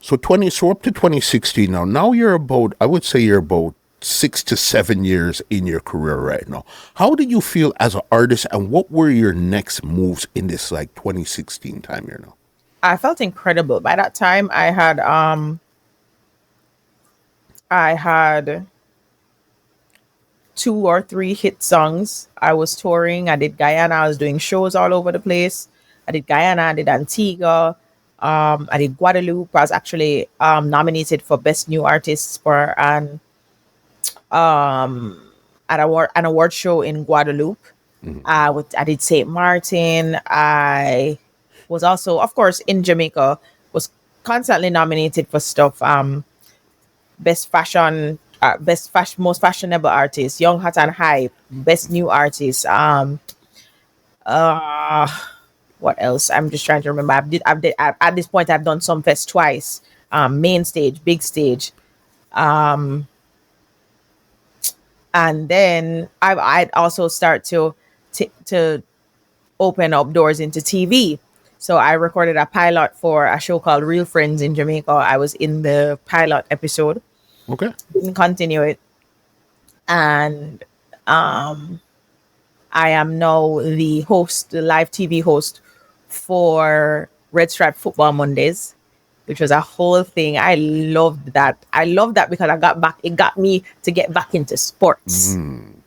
[SPEAKER 2] So up to 2016 now. Now you're about, I would say you're about 6 to 7 years in your career right now. How did you feel as an artist, and what were your next moves in this like 2016 time here now?
[SPEAKER 1] I felt incredible. By that time, I had 2 or 3 hit songs. I was touring. I did Guyana. I was doing shows all over the place. I did Guyana. I did Antigua. I did Guadeloupe. I was actually nominated for Best New Artist for an award show in Guadeloupe. I did St. Martin. I was also, of course, in Jamaica. Was constantly nominated for stuff. Best fashion, most fashionable artist, young, hot, and hype, best new artist. What else? I'm just trying to remember. At this point, I've done some fest twice. Main stage, big stage, and then I'd also start to open up doors into TV. So I recorded a pilot for a show called Real Friends in Jamaica. I was in the pilot episode.
[SPEAKER 2] Okay.
[SPEAKER 1] Didn't continue it. And I am now the live TV host for Red Stripe Football Mondays, which was a whole thing. I loved that. Because it got me to get back into sports.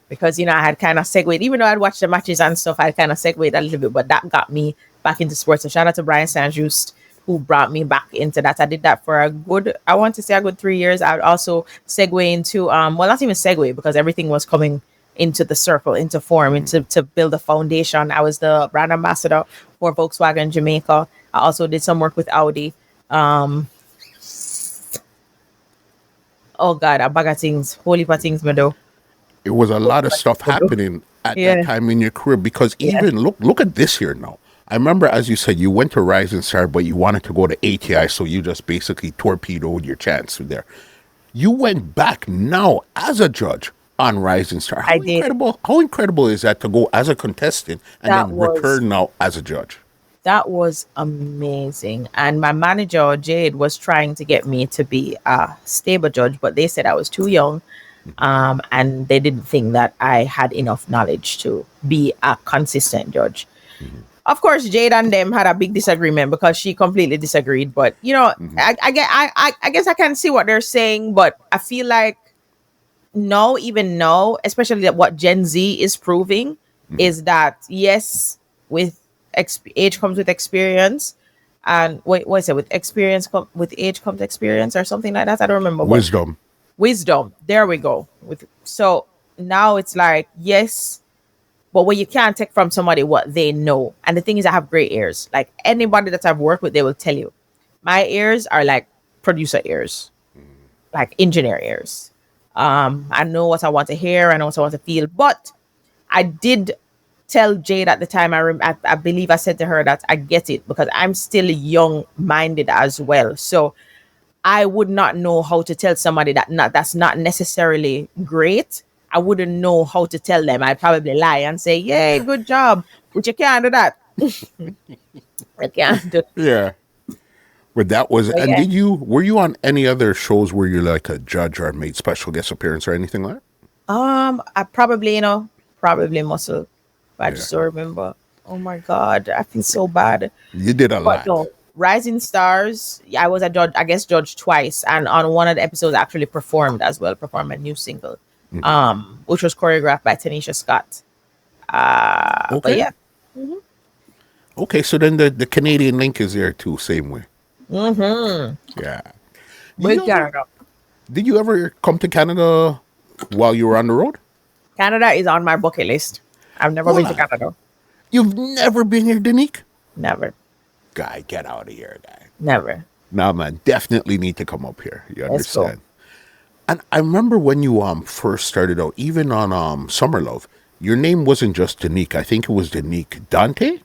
[SPEAKER 1] Because, I had kind of segued, even though I'd watched the matches and stuff, I kind of segued a little bit, but that got me back into sports. So shout out to Brian Saint-Just, who brought me back into that. I did that for a good 3 years. I would also segue into, not even segue, because everything was coming into the circle, into form, to build a foundation. I was the brand ambassador for Volkswagen Jamaica. I also did some work with Audi. Oh God, a bag of things, whole heap of things, me do.
[SPEAKER 2] It was a lot of stuff happening at that time in your career, because even look at this here now. I remember, as you said, you went to Rising Star, but you wanted to go to ATI, so you just basically torpedoed your chance there. You went back now as a judge on Rising Star. How incredible is that, to go as a contestant and then return now as a judge?
[SPEAKER 1] That was amazing. And my manager, Jade, was trying to get me to be a stable judge, but they said I was too young. And they didn't think that I had enough knowledge to be a consistent judge.
[SPEAKER 2] Mhm.
[SPEAKER 1] Of course, Jade and them had a big disagreement because she completely disagreed. But
[SPEAKER 2] Mhm.
[SPEAKER 1] I guess I can see what they're saying, but I feel like no, even no, especially that what Gen Z is proving
[SPEAKER 2] Mhm.
[SPEAKER 1] is that yes, with age comes with experience, and wait, what is it? With experience, with age comes experience, or something like that. I don't remember, but
[SPEAKER 2] Wisdom.
[SPEAKER 1] wisdom. There we go. With so now it's like yes, but when you can't take from somebody what they know, and the thing is, I have great ears. Like anybody that I've worked with, they will tell you, my ears are like producer ears, like engineer ears. I know what I want to hear, I know what I want to feel. But I did tell Jade at the time. I believe I said to her that I get it because I'm still young minded as well. So I would not know how to tell somebody that's not necessarily great. I wouldn't know how to tell them. I'd probably lie and say, "Yay, good job," but you can't do that. I can't do.
[SPEAKER 2] Yeah. But that was,
[SPEAKER 1] But
[SPEAKER 2] and
[SPEAKER 1] yeah.
[SPEAKER 2] were you on any other shows where you're like a judge or made special guest appearance or anything like that?
[SPEAKER 1] I probably probably muscle. But I
[SPEAKER 2] Yeah.
[SPEAKER 1] just don't remember. Oh my god, I feel so bad.
[SPEAKER 2] You did a
[SPEAKER 1] But
[SPEAKER 2] lot.
[SPEAKER 1] no, Rising Stars. Yeah, I was a judge. I guess judge twice, and on one of the episodes, I actually performed as well. Performed a new single,
[SPEAKER 2] Mhm.
[SPEAKER 1] which was choreographed by Tanisha Scott. But
[SPEAKER 2] Okay.
[SPEAKER 1] yeah.
[SPEAKER 2] Okay. So then the Canadian link is there too, same way.
[SPEAKER 1] Mm-hmm.
[SPEAKER 2] Yeah.
[SPEAKER 1] With
[SPEAKER 2] You ever,
[SPEAKER 1] Canada.
[SPEAKER 2] did you ever come to Canada while you were on the road?
[SPEAKER 1] Canada is on my bucket list. I've never
[SPEAKER 2] Hold
[SPEAKER 1] been to
[SPEAKER 2] on.
[SPEAKER 1] Canada.
[SPEAKER 2] You've never been here, Denyque?
[SPEAKER 1] Never.
[SPEAKER 2] Guy, get out of here, guy.
[SPEAKER 1] Never.
[SPEAKER 2] Nah, man, definitely need to come up here. You
[SPEAKER 1] Let's go.
[SPEAKER 2] understand? And I remember when you first started out, even on Summer Love, your name wasn't just Denyque. I think it was Denyque Dante?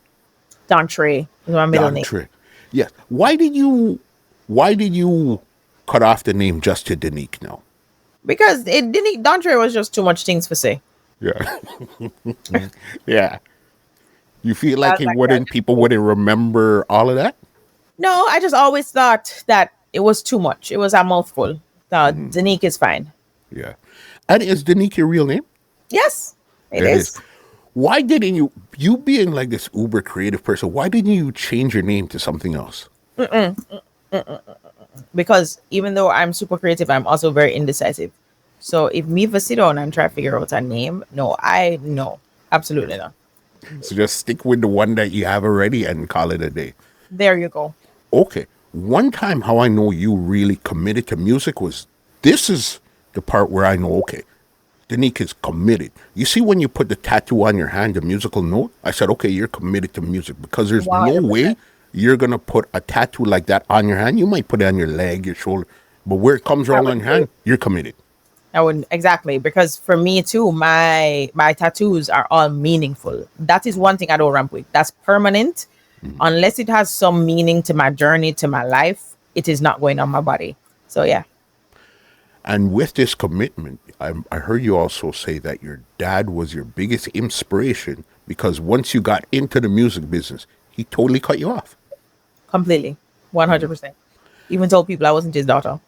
[SPEAKER 1] Dontre is my middle name.
[SPEAKER 2] Dante. Yes. Why did you cut off the name just to Denyque now?
[SPEAKER 1] Because it didn't Dontre was just too much things for say.
[SPEAKER 2] Yeah. Yeah. You feel
[SPEAKER 1] I
[SPEAKER 2] like
[SPEAKER 1] was like that.
[SPEAKER 2] people wouldn't remember all of that?
[SPEAKER 1] No, I just always thought that it was too much. It was a mouthful. Danique is fine.
[SPEAKER 2] Yeah. And is Denyque your real name?
[SPEAKER 1] Yes, it
[SPEAKER 2] It is.
[SPEAKER 1] is.
[SPEAKER 2] Why didn't you being like this uber creative person, why didn't you change your name to something else?
[SPEAKER 1] Because even though I'm super creative, I'm also very indecisive. So if me for sit down and try to figure out a name, no, absolutely not.
[SPEAKER 2] So just stick with the one that you have already and call it a day.
[SPEAKER 1] There you go.
[SPEAKER 2] Okay. One time how I know you really committed to music was, this is the part where I know, okay, Denyque is committed. You see when you put the tattoo on your hand, the musical note? I said, okay, you're committed to music because there's no
[SPEAKER 1] 100%.
[SPEAKER 2] way you're going to put a tattoo like that on your hand. You might put it on your leg, your shoulder, but where it comes
[SPEAKER 1] I
[SPEAKER 2] around
[SPEAKER 1] would
[SPEAKER 2] on your
[SPEAKER 1] do
[SPEAKER 2] hand,
[SPEAKER 1] it.
[SPEAKER 2] you're committed.
[SPEAKER 1] I wouldn't exactly because for me too, my tattoos are all meaningful. That is one thing I don't ramp with. That's permanent. Unless it has some meaning to my journey, to my life, it is not going on my body. So yeah.
[SPEAKER 2] And with this commitment, I heard you also say that your dad was your biggest inspiration because once you got into the music business, he totally cut you off.
[SPEAKER 1] Completely. 100%. Even told people I wasn't his daughter.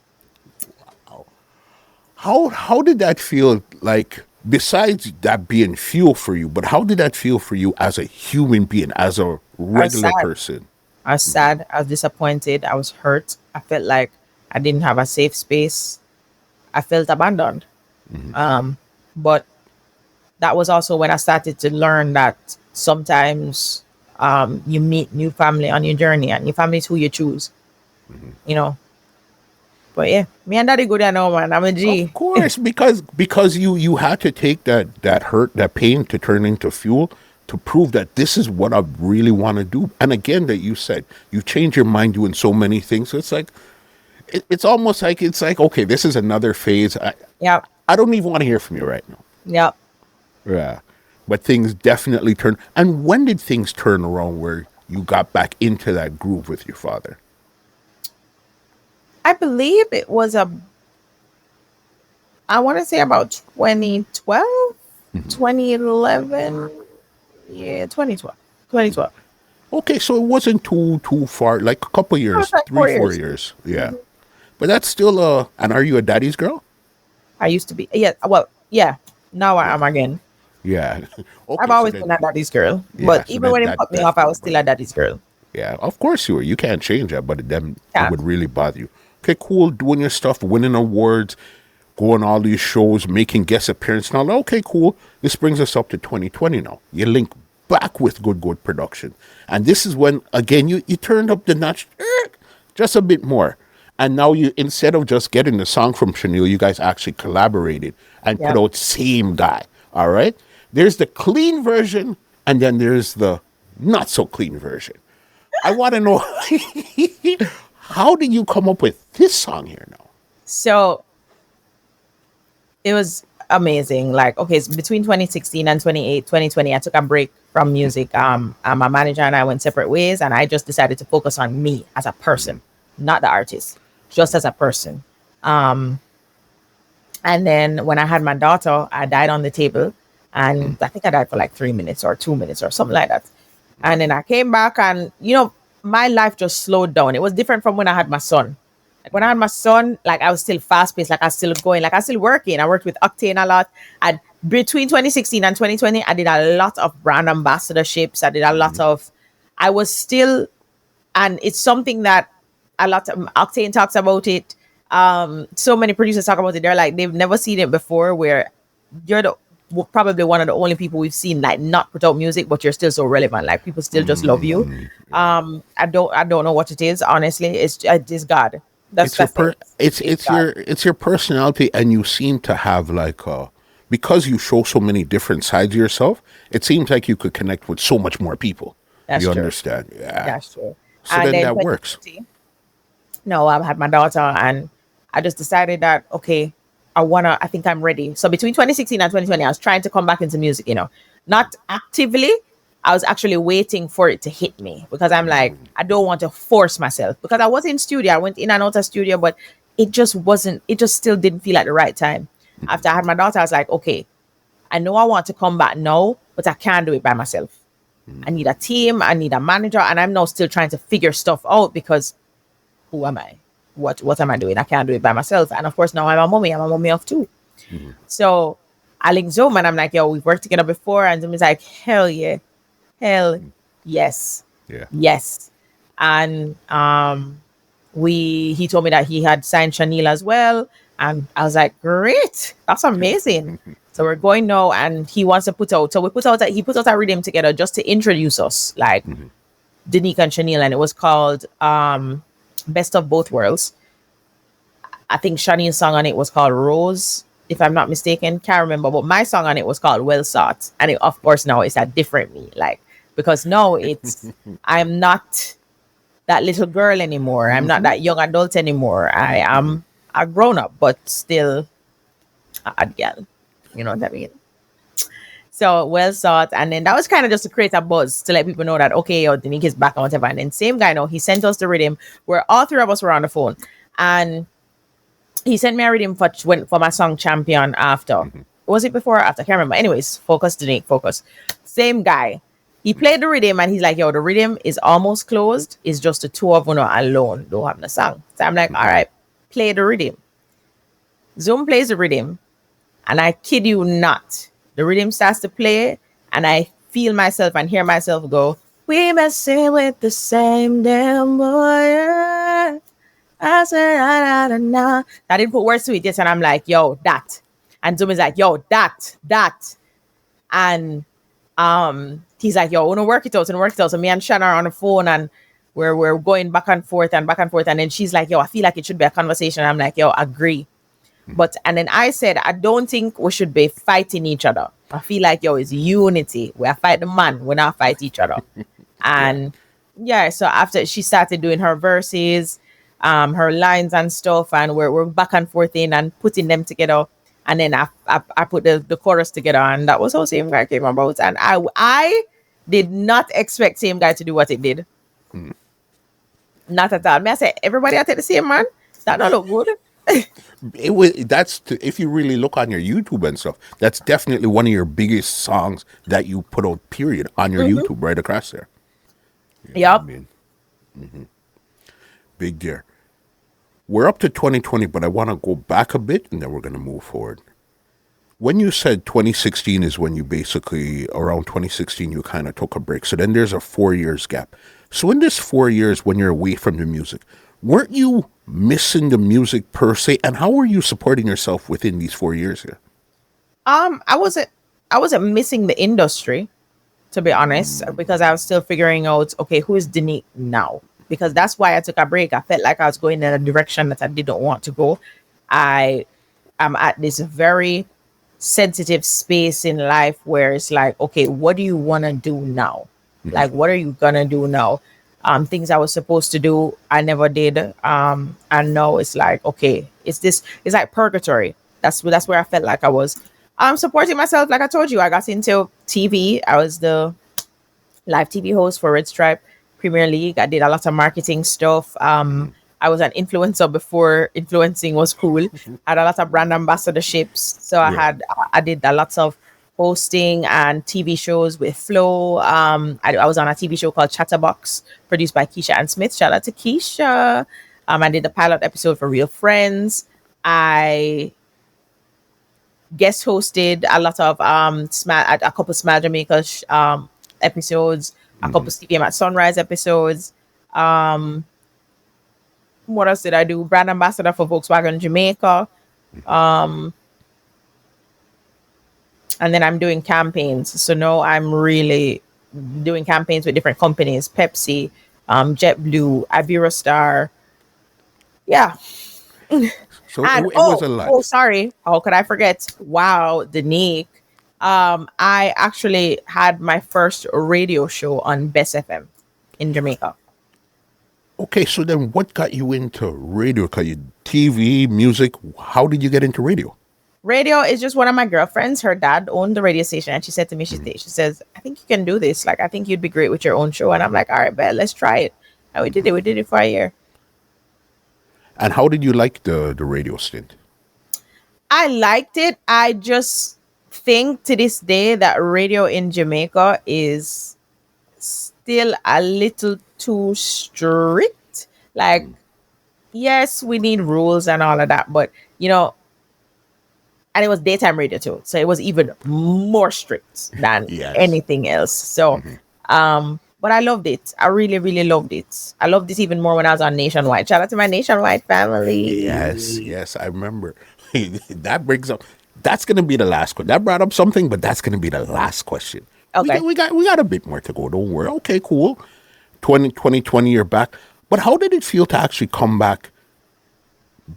[SPEAKER 2] How did that feel like, besides that being fuel for you, but how did that feel for you as a human being, as a
[SPEAKER 1] I was
[SPEAKER 2] regular
[SPEAKER 1] sad.
[SPEAKER 2] person?
[SPEAKER 1] I was sad. I was disappointed. I was hurt. I felt like I didn't have a safe space. I felt abandoned. But that was also when I started to learn that sometimes you meet new family on your journey, and your family is who you choose, you know. But yeah, me and daddy good, I know, man. I'm a
[SPEAKER 2] Of
[SPEAKER 1] G.
[SPEAKER 2] course, because you had to take that hurt, that pain to turn into fuel to prove that this is what I really want to do. And again, that you said you change your mind doing so many things. So it's like it's almost like it's like, okay, this is another phase.
[SPEAKER 1] Yep.
[SPEAKER 2] I don't even want to hear from you right now.
[SPEAKER 1] Yep.
[SPEAKER 2] Yeah, but things definitely turn. And when did things turn around where you got back into that groove with your father?
[SPEAKER 1] I believe it was I want to say about 2012, 2011. Yeah, 2012. 2012.
[SPEAKER 2] Okay, so it wasn't too far, like a couple
[SPEAKER 1] It was
[SPEAKER 2] years,
[SPEAKER 1] like
[SPEAKER 2] three,
[SPEAKER 1] 4 years.
[SPEAKER 2] 4 years. Yeah. But that's still and are you a daddy's girl?
[SPEAKER 1] I used to be, yeah, well, yeah. Now I
[SPEAKER 2] Yeah.
[SPEAKER 1] am again.
[SPEAKER 2] Yeah.
[SPEAKER 1] I've
[SPEAKER 2] Okay, so
[SPEAKER 1] always
[SPEAKER 2] then
[SPEAKER 1] been a daddy's girl,
[SPEAKER 2] yeah,
[SPEAKER 1] but
[SPEAKER 2] so
[SPEAKER 1] even
[SPEAKER 2] then
[SPEAKER 1] when he
[SPEAKER 2] that
[SPEAKER 1] put me
[SPEAKER 2] that
[SPEAKER 1] off, I
[SPEAKER 2] don't
[SPEAKER 1] was still
[SPEAKER 2] bother
[SPEAKER 1] a
[SPEAKER 2] you.
[SPEAKER 1] daddy's girl.
[SPEAKER 2] Yeah, of course you were. You can't change that, but then it
[SPEAKER 1] Yeah,
[SPEAKER 2] would really bother you. Okay, cool, doing your stuff, winning awards, going all these shows, making guest appearances. Now, okay, cool. This brings us up to 2020 now. You link back with Good Production. And this is when, again, you turned up the notch just a bit more. And now you, instead of just getting the song from Shaneil, you guys actually collaborated and put
[SPEAKER 1] yeah.
[SPEAKER 2] out same guy. All right. There's the clean version, and then there's the not so clean version. I want to know how did you come up with this song here now?
[SPEAKER 1] So it was amazing. Like, okay, so between 2016 and 2020, I took a break from music. My manager and I went separate ways, and I just decided to focus on me as a person, not the artist, just as a person. Um, and then when I had my daughter, I died on the table, and I think I died for like 3 minutes or 2 minutes or something like that. And then I came back, and my life just slowed down. It was different from when I had my son. Like when I had my son, like I was still fast paced, like I was still going, like I was still working. I worked with Octane a lot. And between 2016 and 2020, I did a lot of brand ambassadorships. I did a lot of, I was still, and it's something that a lot of Octane talks about it. So many producers talk about it. They're like, they've never seen it before where you're probably one of the only people we've seen like not put out music, but you're still so relevant. Like people still just love you. I don't know what it is. Honestly, it's God.
[SPEAKER 2] It's your
[SPEAKER 1] That's it.
[SPEAKER 2] it's
[SPEAKER 1] God.
[SPEAKER 2] your personality, and you seem to have like because you show so many different sides of yourself. It seems like you could connect with so much more people.
[SPEAKER 1] That's
[SPEAKER 2] You
[SPEAKER 1] true.
[SPEAKER 2] understand? Yeah.
[SPEAKER 1] That's true.
[SPEAKER 2] So
[SPEAKER 1] And
[SPEAKER 2] then
[SPEAKER 1] then
[SPEAKER 2] that works.
[SPEAKER 1] 2020, no, I had my daughter, and I just decided that okay, I think I'm ready. So between 2016 and 2020, I was trying to come back into music, not actively. I was actually waiting for it to hit me because I'm like, I don't want to force myself because I was in studio. I went in and out of studio, but it just still didn't feel like the right time. After I had my daughter, I was like, okay, I know I want to come back now, but I can't do it by myself. I need a team, I need a manager, and I'm now still trying to figure stuff out because who am I? What am I doing? I can't do it by myself. And of course, now I'm a mommy of two. So I link Zoom and I'm like, yo, we've worked together before. And Zoom is like, hell yeah. Hell yes.
[SPEAKER 2] Yeah.
[SPEAKER 1] Yes. And he told me that he had signed Shaneil as well. And I was like, great. That's amazing. So we're going now and he wants to put out. So he put out a rhythm together just to introduce us, like Denyque and Shaneil, and it was called Best of Both Worlds. I think Shani's song on it was called Rose, if I'm not mistaken. Can't remember, but my song on it was called Well Sought. And of course now it's a different me, like because now it's I'm not that little girl anymore. I'm not that young adult anymore. I am a grown up, but still a girl. You know what I mean? So well sought, and then that was kind of just to create a buzz to let people know that okay, yo, Denyque is back and whatever. And then same guy, he sent us the rhythm where all three of us were on the phone, and he sent me a rhythm for my song Champion after. Was it before or after? I can't remember. Anyways, focus Denyque, focus. Same guy. He played the rhythm and he's like, yo, the rhythm is almost closed. It's just the two of you alone. Don't have the song. So I'm like, all right, play the rhythm. Zoom plays the rhythm, and I kid you not, the rhythm starts to play, and I feel myself and hear myself go, we messing with the same damn boy. I said, I didn't put words to it yet, and I'm like, yo, that. And Zoom is like, yo, that. And he's like, yo, I want to work it out. So me and Shanna are on the phone, and we're going back and forth. And then she's like, yo, I feel like it should be a conversation. I'm like, yo, agree. And then I said, I don't think we should be fighting each other. I feel like, yo, it's unity. We are fight the man. We not fight each other. And yeah, so after she started doing her verses, her lines and stuff, and we're back and forth in and putting them together. And then I put the chorus together, and that was how Same Guy came about. And I did not expect Same Guy to do what it did. Not at all. May I say, everybody out at the same man? That not look good.
[SPEAKER 2] If you really look on your YouTube and stuff, that's definitely one of your biggest songs that you put out. Period on your YouTube right across there. Yeah, I
[SPEAKER 1] Yup.
[SPEAKER 2] mean, big deal. We're up to 2020, but I want to go back a bit and then we're going to move forward. When you said 2016 is when you basically, around 2016, you kind of took a break. So then there's a 4 years gap. So in this 4 years, when you're away from the music, weren't you missing the music per se? And how were you supporting yourself within these 4 years here?
[SPEAKER 1] I wasn't missing the industry, to be honest, because I was still figuring out, okay, who is Denyque now? Because that's why I took a break. I felt like I was going in a direction that I didn't want to go. I am at this very sensitive space in life where it's like, okay, what do you want to do now? Like, what are you gonna do now? Things I was supposed to do, I never did. And now it's like, okay, it's like purgatory. That's where I felt like I was. Supporting myself, like I told you, I got into TV. I was the live TV host for Red Stripe Premier League. I did a lot of marketing stuff. I was an influencer before influencing was cool. I had a lot of brand ambassadorships. So
[SPEAKER 2] Yeah.
[SPEAKER 1] I did a lot of hosting and TV shows with Flo. I was on a TV show called Chatterbox, produced by Keisha and Smith. Shout out to Keisha. I did the pilot episode for Real Friends. I guest hosted a lot of a couple Smile Jamaica episodes, a couple CPM at Sunrise episodes. What else did I do? Brand ambassador for Volkswagen Jamaica. And then I'm doing campaigns. So now I'm really doing campaigns with different companies: Pepsi, JetBlue, Iberostar. Yeah.
[SPEAKER 2] So
[SPEAKER 1] And
[SPEAKER 2] it was a lot.
[SPEAKER 1] sorry. How could I forget? Wow, Denyque. I actually had my first radio show on Best FM in Jamaica.
[SPEAKER 2] Okay, so then what got you into radio? Cause you TV, music. How did you get into radio?
[SPEAKER 1] Radio is just one of my girlfriends. Her dad owned the radio station, and she said to me, she says, "I think you can do this. Like, I think you'd be great with your own show." And I'm like, "All right, bet, let's try it." And we did it. We did it for a year.
[SPEAKER 2] And how did you like the radio stint?
[SPEAKER 1] I liked it. I just think to this day that radio in Jamaica is still a little too strict. Like, yes, we need rules and all of that, but and it was daytime radio too, so it was even more strict than
[SPEAKER 2] Yes.
[SPEAKER 1] anything else. So, but I loved it. I really, really loved it. I loved it even more when I was on Nationwide. Shout out to my Nationwide family.
[SPEAKER 2] Yes, I remember. That brings up. That's gonna be the last question. That brought up something, but that's gonna be the last question.
[SPEAKER 1] Okay.
[SPEAKER 2] We got a bit more to go. Don't worry. Okay, cool. 2020, you're back. But how did it feel to actually come back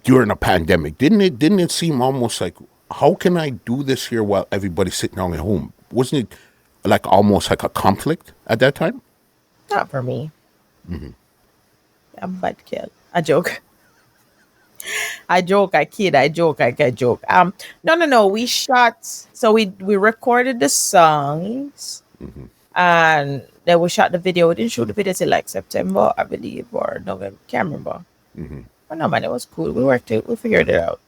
[SPEAKER 2] during a pandemic? Didn't it seem almost like, how can I do this here while everybody's sitting down at home? Wasn't it like almost like a conflict at that time?
[SPEAKER 1] Not for me. I'm bad kid. I joke. I joke. I kid. I joke. I joke. No. We shot. So we recorded the songs, and then we shot the video. We didn't shoot the video till like September, I believe, or November. Can't remember. But no, man, it was cool. We worked it. We figured it out.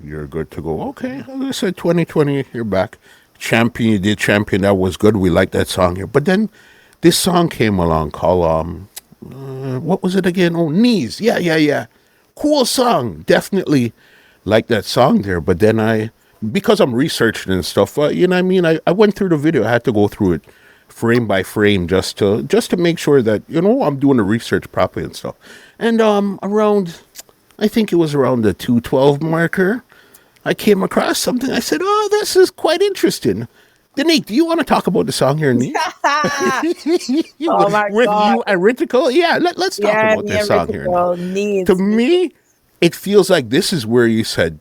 [SPEAKER 2] You're good to go. Okay, as I said, 2020, you're back. Champion, you did Champion. That was good. We liked that song here. But then this song came along called, what was it again? Oh, Knees. Yeah. Cool song. Definitely like that song there. But then because I'm researching and stuff, you know what I mean? I went through the video. I had to go through it frame by frame just to make sure that, I'm doing the research properly and stuff. And I think it was around the 212 marker, I came across something. I said, "Oh, this is quite interesting." Denyque, do you want to talk about the song here, Nick?
[SPEAKER 1] Oh my
[SPEAKER 2] With
[SPEAKER 1] God.
[SPEAKER 2] you and Rytikal? Yeah, let's talk about this song here.
[SPEAKER 1] Needs.
[SPEAKER 2] To me, it feels like this is where you said,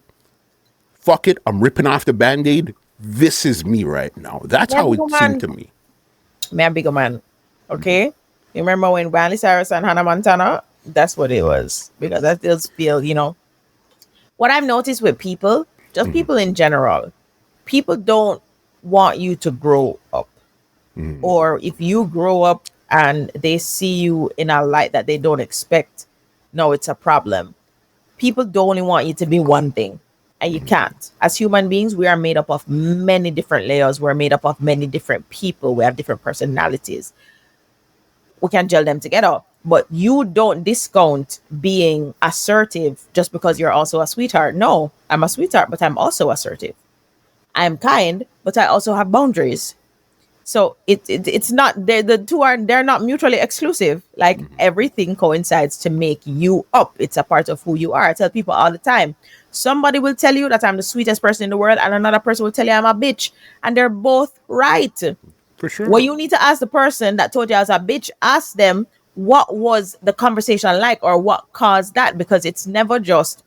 [SPEAKER 2] "Fuck it, I'm ripping off the Band-Aid. This is me right now." That's
[SPEAKER 1] Yeah,
[SPEAKER 2] how it
[SPEAKER 1] big
[SPEAKER 2] seemed
[SPEAKER 1] man.
[SPEAKER 2] to me.
[SPEAKER 1] Man, bigger man. Okay. You remember when Miley Cyrus and Hannah Montana? That's what it was. Because I still feel, what I've noticed with people, just people in general, people don't want you to grow up. Or if you grow up and they see you in a light that they don't expect, no, it's a problem. People don't only want you to be one thing, and you can't. As human beings, we are made up of many different layers. We're made up of many different people. We have different personalities. we can gel them together. But you don't discount being assertive just because you're also a sweetheart. No, I'm a sweetheart, but I'm also assertive. I'm kind, but I also have boundaries. So it's not, the two are, they're not mutually exclusive. Like everything coincides to make you up. It's a part of who you are. I tell people all the time, somebody will tell you that I'm the sweetest person in the world, and another person will tell you I'm a bitch, and they're both right.
[SPEAKER 2] For sure.
[SPEAKER 1] Well, you need to ask the person that told you I was a bitch, ask them what was the conversation like, or what caused that, because it's never just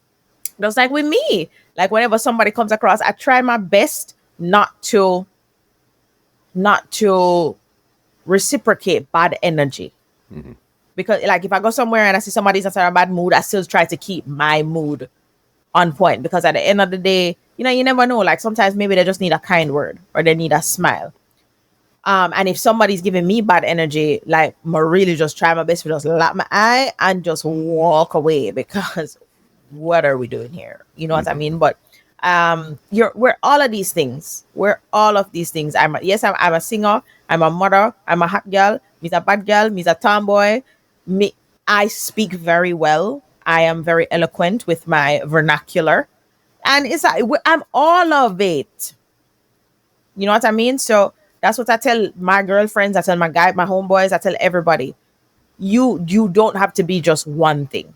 [SPEAKER 1] like with me. Like whenever somebody comes across, I try my best not to reciprocate bad energy. Because like if I go somewhere and I see somebody's in a bad mood, I still try to keep my mood on point, because at the end of the day, you never know. Like sometimes maybe they just need a kind word or they need a smile. And if somebody's giving me bad energy, like I really just try my best to just lap my eye and just walk away, because what are we doing here? You know what I mean? But we're all of these things. We're all of these things. I'm a singer, I'm a mother, I'm a hot girl, me's a bad girl, me's a tomboy. I speak very well. I am very eloquent with my vernacular. And it's like I'm all of it. You know what I mean? So that's what I tell my girlfriends, I tell my homeboys, I tell everybody. You don't have to be just one thing.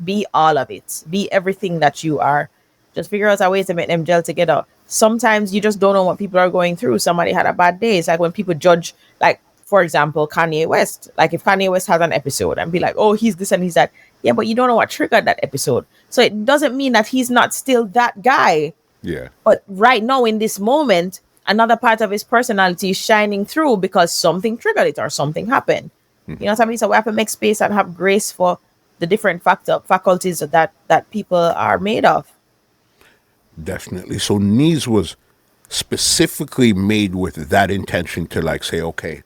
[SPEAKER 1] Be all of it. Be everything that you are. Just figure out a way to make them gel together. Sometimes you just don't know what people are going through. Somebody had a bad day. It's like when people judge, like, for example, Kanye West. Like if Kanye West has an episode and be like, oh, he's this and he's that. Yeah, but you don't know what triggered that episode. So it doesn't mean that he's not still that guy.
[SPEAKER 2] Yeah.
[SPEAKER 1] But right now in this moment, another part of his personality is shining through because something triggered it or something happened. You know what I mean? So we have to make space and have grace for the different faculties that people are made of.
[SPEAKER 2] Definitely. So Knees was specifically made with that intention to like say, okay,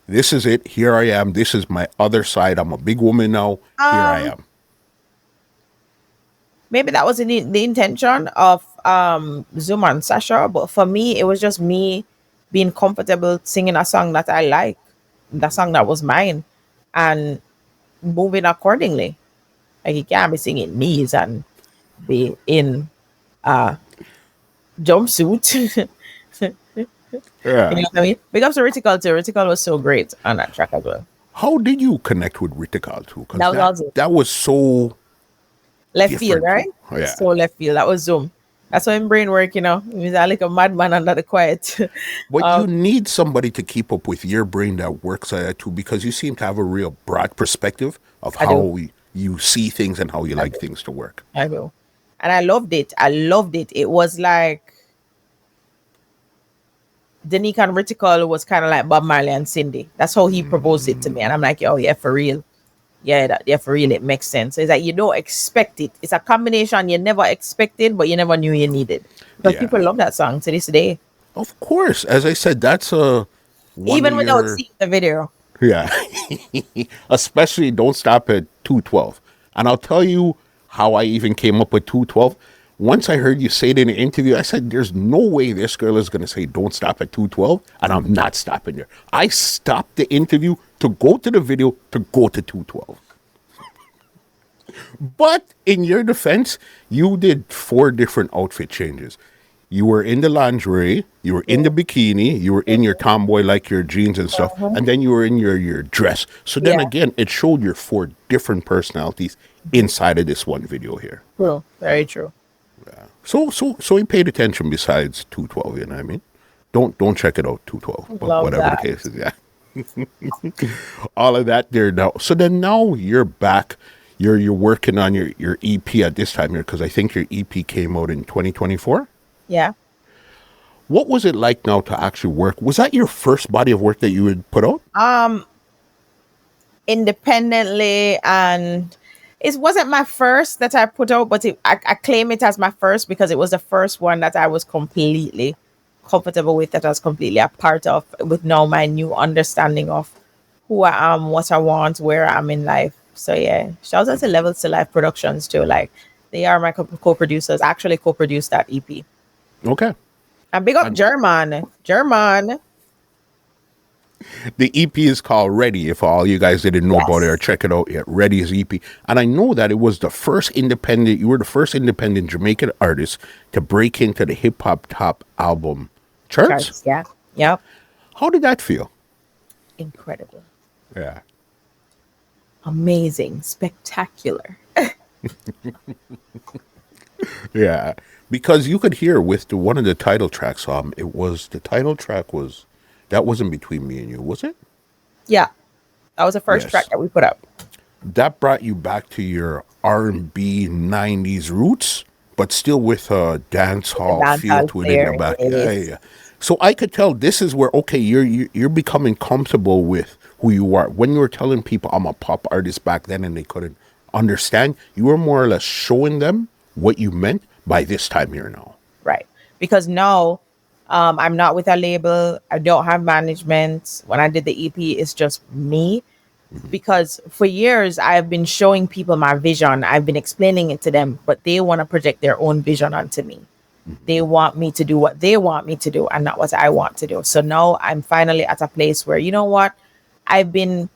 [SPEAKER 2] this is it. Here I am. This is my other side. I'm a big woman now. Here I am.
[SPEAKER 1] Maybe that was the intention of Zuma and Sasha, but for me, it was just me being comfortable singing a song that I like, the song that was mine, and moving accordingly. Like you can't be singing Knees and be in jumpsuit.
[SPEAKER 2] Yeah.
[SPEAKER 1] You know what I mean? Big ups to Rytikal too. Rytikal was so great on that track as well.
[SPEAKER 2] How did you connect with Rytikal too?
[SPEAKER 1] That was awesome.
[SPEAKER 2] That was so
[SPEAKER 1] left field, right?
[SPEAKER 2] Oh, yeah.
[SPEAKER 1] So left field. That was Zoom. That's why in brain work, he's like a madman under the quiet.
[SPEAKER 2] But you need somebody to keep up with your brain that works like that too, because you seem to have a real broad perspective of how you see things and how you like things to work.
[SPEAKER 1] I know. And I loved it. It was like Denyque and Rytikal was kind of like Bob Marley and Cindy. That's how he proposed it to me. And I'm like, oh yeah, for real. Yeah, for real, it makes sense. So it's like you don't expect it. It's a combination you never expected, but you never knew you needed. Because people love that song to this day.
[SPEAKER 2] Of course. As I said, that's
[SPEAKER 1] even without seeing the video.
[SPEAKER 2] Yeah. Especially Don't Stop at 212. And I'll tell you how I even came up with 212. Once I heard you say it in an interview, I said, there's no way this girl is going to say don't stop at 212, and I'm not stopping there. I stopped the interview to go to the video to go to 212. But in your defense, you did 4 different outfit changes. You were in the lingerie, you were in the bikini, you were in your tomboy, like your jeans and stuff, and then you were in your dress. So then again, it showed your 4 different personalities inside of this one video here.
[SPEAKER 1] Well, very true.
[SPEAKER 2] Yeah. So he paid attention besides 212, you know what I mean? Don't check it out, 212. But whatever
[SPEAKER 1] that.
[SPEAKER 2] the case is, yeah. All of that there now. So then now you're back. You're working on your EP at this time here, because I think your EP came out in 2024.
[SPEAKER 1] Yeah.
[SPEAKER 2] What was it like now to actually work? Was that your first body of work that you would put out?
[SPEAKER 1] Independently, and it wasn't my first that I put out, but I claim it as my first because it was the first one that I was completely comfortable with, that I was completely a part of, with now my new understanding of who I am, what I want, where I am in life. So yeah, shout out to Levels to Life Productions too. Like they are my co-producers. I actually co-produced that EP.
[SPEAKER 2] Okay.
[SPEAKER 1] And big up German.
[SPEAKER 2] The EP is called Ready. If all you guys didn't know about it or
[SPEAKER 1] Yes.
[SPEAKER 2] check it out yet, Ready is EP. And I know that it was the first independent, you were the first independent Jamaican artist to break into the hip hop top album charts.
[SPEAKER 1] Charts. Yeah. Yep.
[SPEAKER 2] How did that feel?
[SPEAKER 1] Incredible.
[SPEAKER 2] Yeah.
[SPEAKER 1] Amazing. Spectacular.
[SPEAKER 2] Yeah. Because you could hear with one of the title tracks, it was the title track was that wasn't Between Me and You, was it?
[SPEAKER 1] Yeah. That was the first track
[SPEAKER 2] Yes.
[SPEAKER 1] that we put up.
[SPEAKER 2] That brought you back to your R&B 90s roots, but still with a dance
[SPEAKER 1] With the
[SPEAKER 2] hall feel
[SPEAKER 1] dancehall
[SPEAKER 2] to it in the
[SPEAKER 1] flair.
[SPEAKER 2] back. Yeah, yeah,
[SPEAKER 1] Yes.
[SPEAKER 2] yeah. So I could tell this is where okay, you're becoming comfortable with who you are. When you were telling people I'm a pop artist back then and they couldn't understand, you were more or less showing them what you meant by this time here now.
[SPEAKER 1] Right. Because now I'm not with a label. I don't have management. When I did the EP, it's just me. Because for years I've been showing people my vision. I've been explaining it to them, but they want to project their own vision onto me. They want me to do what they want me to do and not what I want to do. So now I'm finally at a place where, you know what? I've been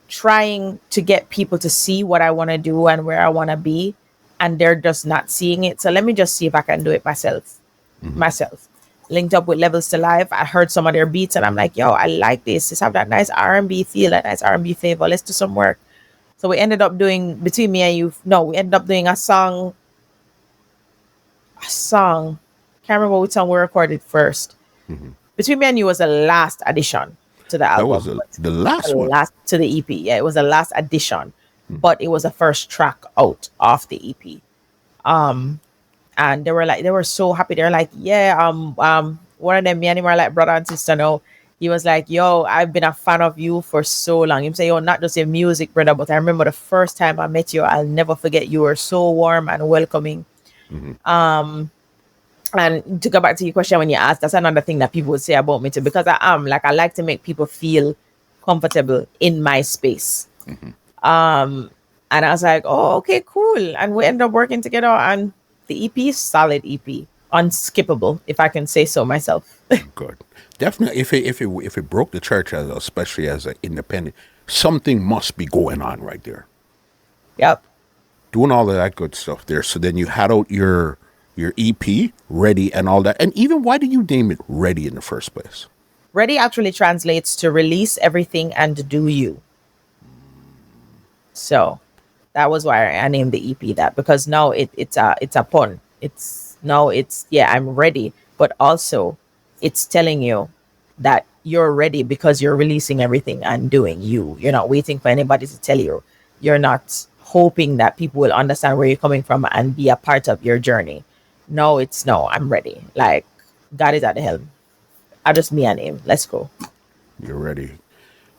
[SPEAKER 1] trying to get people to see what I want to do and where I want to be, and they're just not seeing it. So let me just see if I can do it myself. Myself. Linked up with Levels to Life. I heard some of their beats and I'm like, yo, I like this. Just have that nice R&B feel, that nice R&B flavor. Let's do some work. So we ended up doing Between Me and You. No, we ended up doing a song. A song. Can't remember which song we recorded first. Between Me and You was the last addition to the
[SPEAKER 2] That was
[SPEAKER 1] album.
[SPEAKER 2] the last
[SPEAKER 1] The
[SPEAKER 2] one.
[SPEAKER 1] last to the EP. Yeah, it was the last addition, but it was the first track out of the EP. And they were so happy. They're like, yeah, one of them, me and him are like brother and sister now. He was like, yo, I've been a fan of you for so long. Him say, yo, not just your music, brother, but I remember the first time I met you. I'll never forget. You were so warm and welcoming. And to go back to your question when you asked, that's another thing that people would say about me too, because I am like, I like to make people feel comfortable in my space. And I was like, oh, okay, cool. And we ended up working together, and the EP is solid EP, unskippable, if I can say so myself.
[SPEAKER 2] Good. Definitely if it broke the church especially as an independent, something must be going on right there.
[SPEAKER 1] Yep.
[SPEAKER 2] Doing all of that good stuff there. So then you had out your EP, Ready, and all that. And even why did you name it Ready in the first place?
[SPEAKER 1] Ready actually translates to release everything and do you. So that was why I named the EP that, because now it's a pun. It's yeah, I'm ready, but also it's telling you that you're ready because you're releasing everything and doing you. You're not waiting for anybody to tell you. You're not hoping that people will understand where you're coming from and be a part of your journey. No, I'm ready. Like, God is at the helm. I just me and him. Let's go.
[SPEAKER 2] You're ready.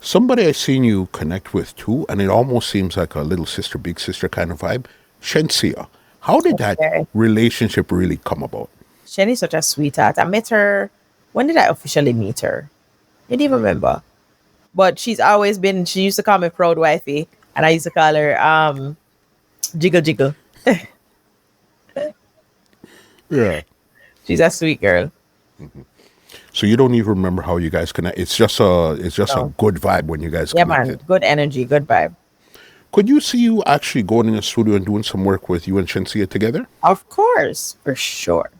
[SPEAKER 2] Somebody I seen you connect with too, and it almost seems like a little sister, big sister kind of vibe. Shensia. How did that
[SPEAKER 1] Okay.
[SPEAKER 2] relationship really come about?
[SPEAKER 1] Shani's such a sweetheart. I met her. When did I officially meet her? I didn't even remember. But she's always been. She used to call me Proud Wifey, and I used to call her Jiggle Jiggle.
[SPEAKER 2] Yeah.
[SPEAKER 1] She's a sweet girl.
[SPEAKER 2] So you don't even remember how you guys connect. It's just a
[SPEAKER 1] No.
[SPEAKER 2] good vibe when you guys
[SPEAKER 1] Yeah,
[SPEAKER 2] connected.
[SPEAKER 1] man. Good energy, good vibe.
[SPEAKER 2] Could you see you actually going in the studio and doing some work with you and Shensia together?
[SPEAKER 1] Of course, for sure.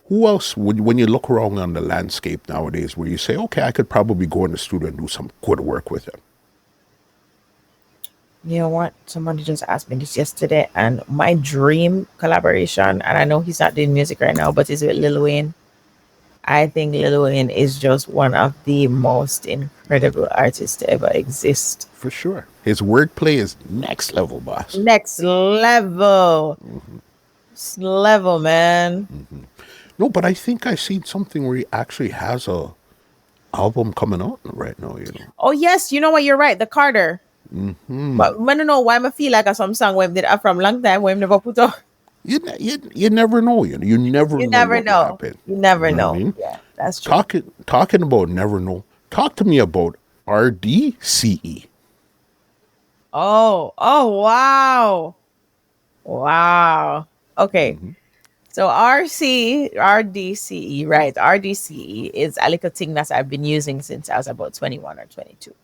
[SPEAKER 2] Who else would, when you look around on the landscape nowadays, where you say, okay, I could probably go in the studio and do some good work with him?
[SPEAKER 1] You know what? Somebody just asked me this yesterday, and my dream collaboration, and I know he's not doing music right now, but is with Lil Wayne. I think Lil Wayne is just one of the most incredible artists to ever exist.
[SPEAKER 2] For sure. His wordplay is next level, boss.
[SPEAKER 1] Next level. Next level, man.
[SPEAKER 2] No, but I think I seen something where he actually has a album coming out right now, you know.
[SPEAKER 1] Oh, yes. You know what? You're right. The Carter. But I don't know why I feel like a some song we did from long time we never put out.
[SPEAKER 2] You never know, you know. You never
[SPEAKER 1] You
[SPEAKER 2] know
[SPEAKER 1] never
[SPEAKER 2] what will
[SPEAKER 1] know.
[SPEAKER 2] happen.
[SPEAKER 1] You never
[SPEAKER 2] You know
[SPEAKER 1] know.
[SPEAKER 2] what I mean?
[SPEAKER 1] Yeah, that's true.
[SPEAKER 2] Talking about never know. Talk to me about RDCE.
[SPEAKER 1] Oh, wow. Wow. Okay. So RDCE, right? RDCE is a little thing that I've been using since I was about 21 or 22.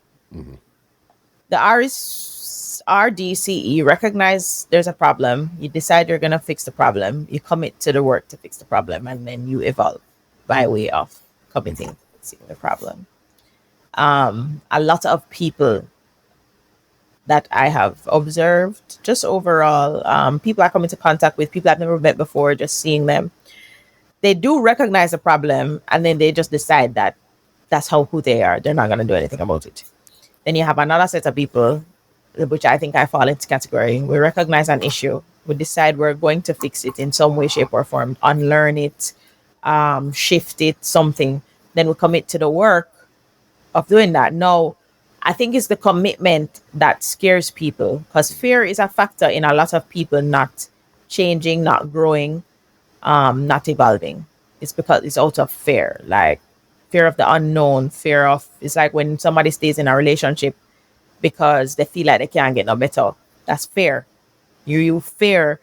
[SPEAKER 1] The RDCE, recognize there's a problem. You decide you're going to fix the problem. You commit to the work to fix the problem, and then you evolve by way of committing to fixing the problem. A lot of people that I have observed, just overall, people I come into contact with, people I've never met before, just seeing them, they do recognize the problem, and then they just decide that that's who they are. They're not going to do anything about it. Then you have another set of people, which I think I fall into category. We recognize an issue. We decide we're going to fix it in some way, shape, or form, unlearn it, shift it, something. Then we commit to the work of doing that. No, I think it's the commitment that scares people, because fear is a factor in a lot of people not changing, not growing, not evolving. It's because it's out of fear, like fear of the unknown, fear of, it's like when somebody stays in a relationship because they feel like they can't get no better. That's fear. You fear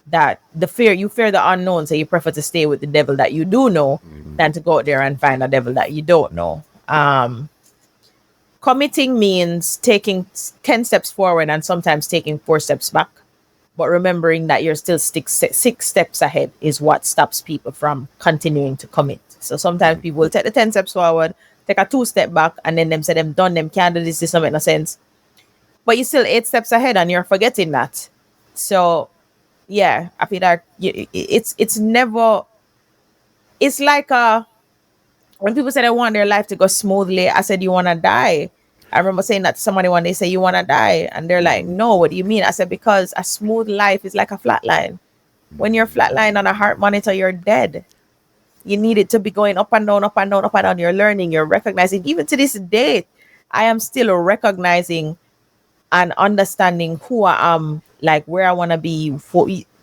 [SPEAKER 1] that you fear the unknown, so you prefer to stay with the devil that you do know than to go out there and find a devil that you don't know. Committing means taking 10 steps forward and sometimes taking 4 steps back, but remembering that you're still 6 steps ahead is what stops people from continuing to commit. So sometimes people will take the 10 steps forward, take a 2 step back, and then them say them done, them can't do this don't make no sense. But you're still 8 steps ahead and you're forgetting that. So yeah, I feel like it's never, it's like when people say they want their life to go smoothly, I said, you want to die? I remember saying that to somebody one day, say, you want to die? And they're like, no, what do you mean? I said, because a smooth life is like a flat line. When you're flatlined on a heart monitor, you're dead. You need it to be going up and down, up and down, up and down. You're learning, you're recognizing. Even to this day, I am still recognizing and understanding who I am, like where I want to be.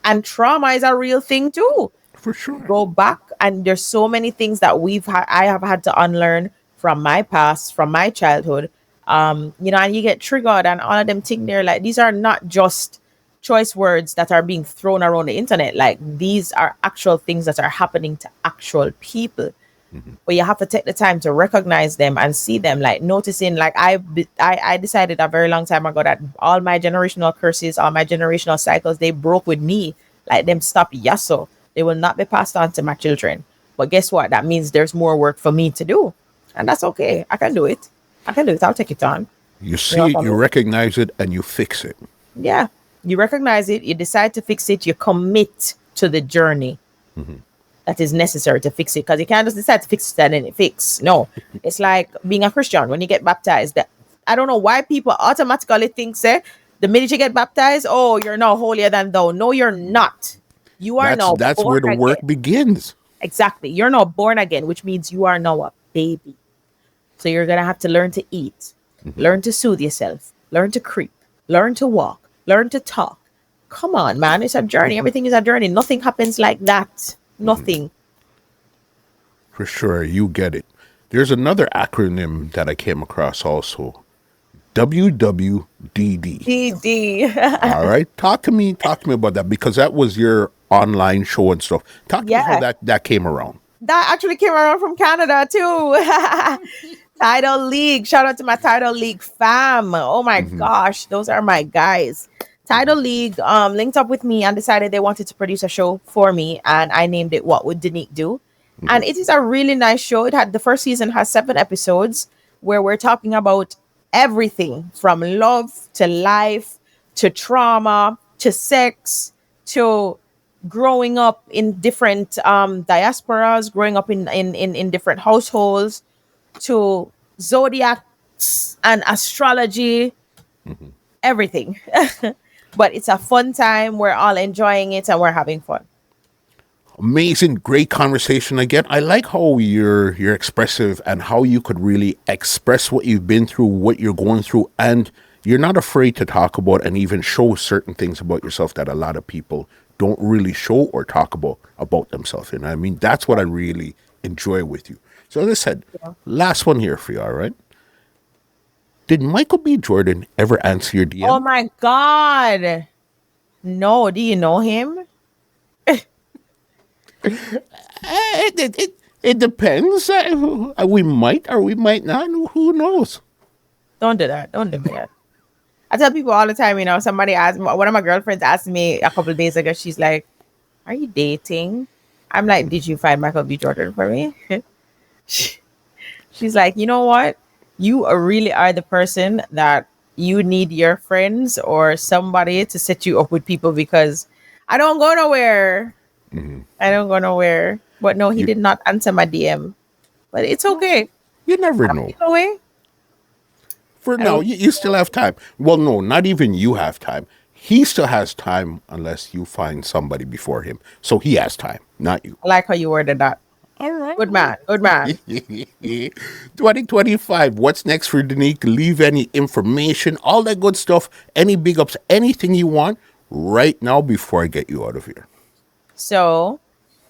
[SPEAKER 1] And trauma is a real thing too.
[SPEAKER 2] For sure.
[SPEAKER 1] Go back, and there's so many things that I have had to unlearn from my past, from my childhood. And you get triggered, and all of them think they're like, these are not just choice words that are being thrown around the internet. Like, these are actual things that are happening to actual people. But you have to take the time to recognize them and see them, like noticing, like I decided a very long time ago that all my generational curses, all my generational cycles, they broke with me. Like, them stop yasso. They will not be passed on to my children. But guess what? That means there's more work for me to do. And that's okay. I can do it. I'll take it on.
[SPEAKER 2] You see it, you recognize it, and you fix it.
[SPEAKER 1] Yeah. You recognize it, you decide to fix it, you commit to the journey that is necessary to fix it. Because you can't just decide to fix it and then it fix. No. It's like being a Christian. When you get baptized, I don't know why people automatically think, say, the minute you get baptized, oh, you're now holier than thou. No, you're not. You are now
[SPEAKER 2] That's where the work begins.
[SPEAKER 1] Exactly. You're now born again, which means you are now a baby. So you're going to have to learn to eat, learn to soothe yourself, learn to creep, learn to walk, learn to talk. Come on, man. It's a journey. Everything is a journey. Nothing happens like that. Nothing.
[SPEAKER 2] For sure. You get it. There's another acronym that I came across also. WWDD.
[SPEAKER 1] DD.
[SPEAKER 2] All right. Talk to me about that, because that was your online show and stuff. Talk to me how that came around.
[SPEAKER 1] That actually came around from Canada too. Tidal League. Shout out to my Tidal League fam. Oh my gosh. Those are my guys. Tidal League linked up with me and decided they wanted to produce a show for me, and I named it What Would Denyque Do? And it is a really nice show. The first season has 7 episodes where we're talking about everything from love to life to trauma to sex to growing up in different diasporas, growing up in different households, to zodiacs and astrology, everything. But it's a fun time. We're all enjoying it and we're having fun.
[SPEAKER 2] Amazing, great conversation again. I like how you're expressive and how you could really express what you've been through, what you're going through, and you're not afraid to talk about and even show certain things about yourself that a lot of people don't really show or talk about themselves. And I mean, that's what I really enjoy with you. So as I said, last one here for you, all right? Did Michael B. Jordan ever answer your DM?
[SPEAKER 1] Oh my God. No, do you know him?
[SPEAKER 2] It depends. We might or we might not. Who knows?
[SPEAKER 1] Don't do that. Don't do that. I tell people all the time, somebody asked me, one of my girlfriends asked me a couple of days ago, she's like, "Are you dating?" I'm like, "Did you find Michael B. Jordan for me?" She's like, "You know what? You really are the person that you need your friends or somebody to set you up with people because I don't go nowhere. I don't go nowhere." But no, he
[SPEAKER 2] You
[SPEAKER 1] did not answer my DM. But it's okay.
[SPEAKER 2] you never
[SPEAKER 1] I'm
[SPEAKER 2] know.
[SPEAKER 1] away.
[SPEAKER 2] For
[SPEAKER 1] I
[SPEAKER 2] now,
[SPEAKER 1] don't.
[SPEAKER 2] you still have time. Well, no, not even you have time. He still has time unless you find somebody before him. So he has time, not you.
[SPEAKER 1] I like how you worded that.
[SPEAKER 2] All right.
[SPEAKER 1] Good man. Good man.
[SPEAKER 2] 2025. What's next for Denyque? Leave any information, all that good stuff, any big ups, anything you want right now before I get you out of here.
[SPEAKER 1] So,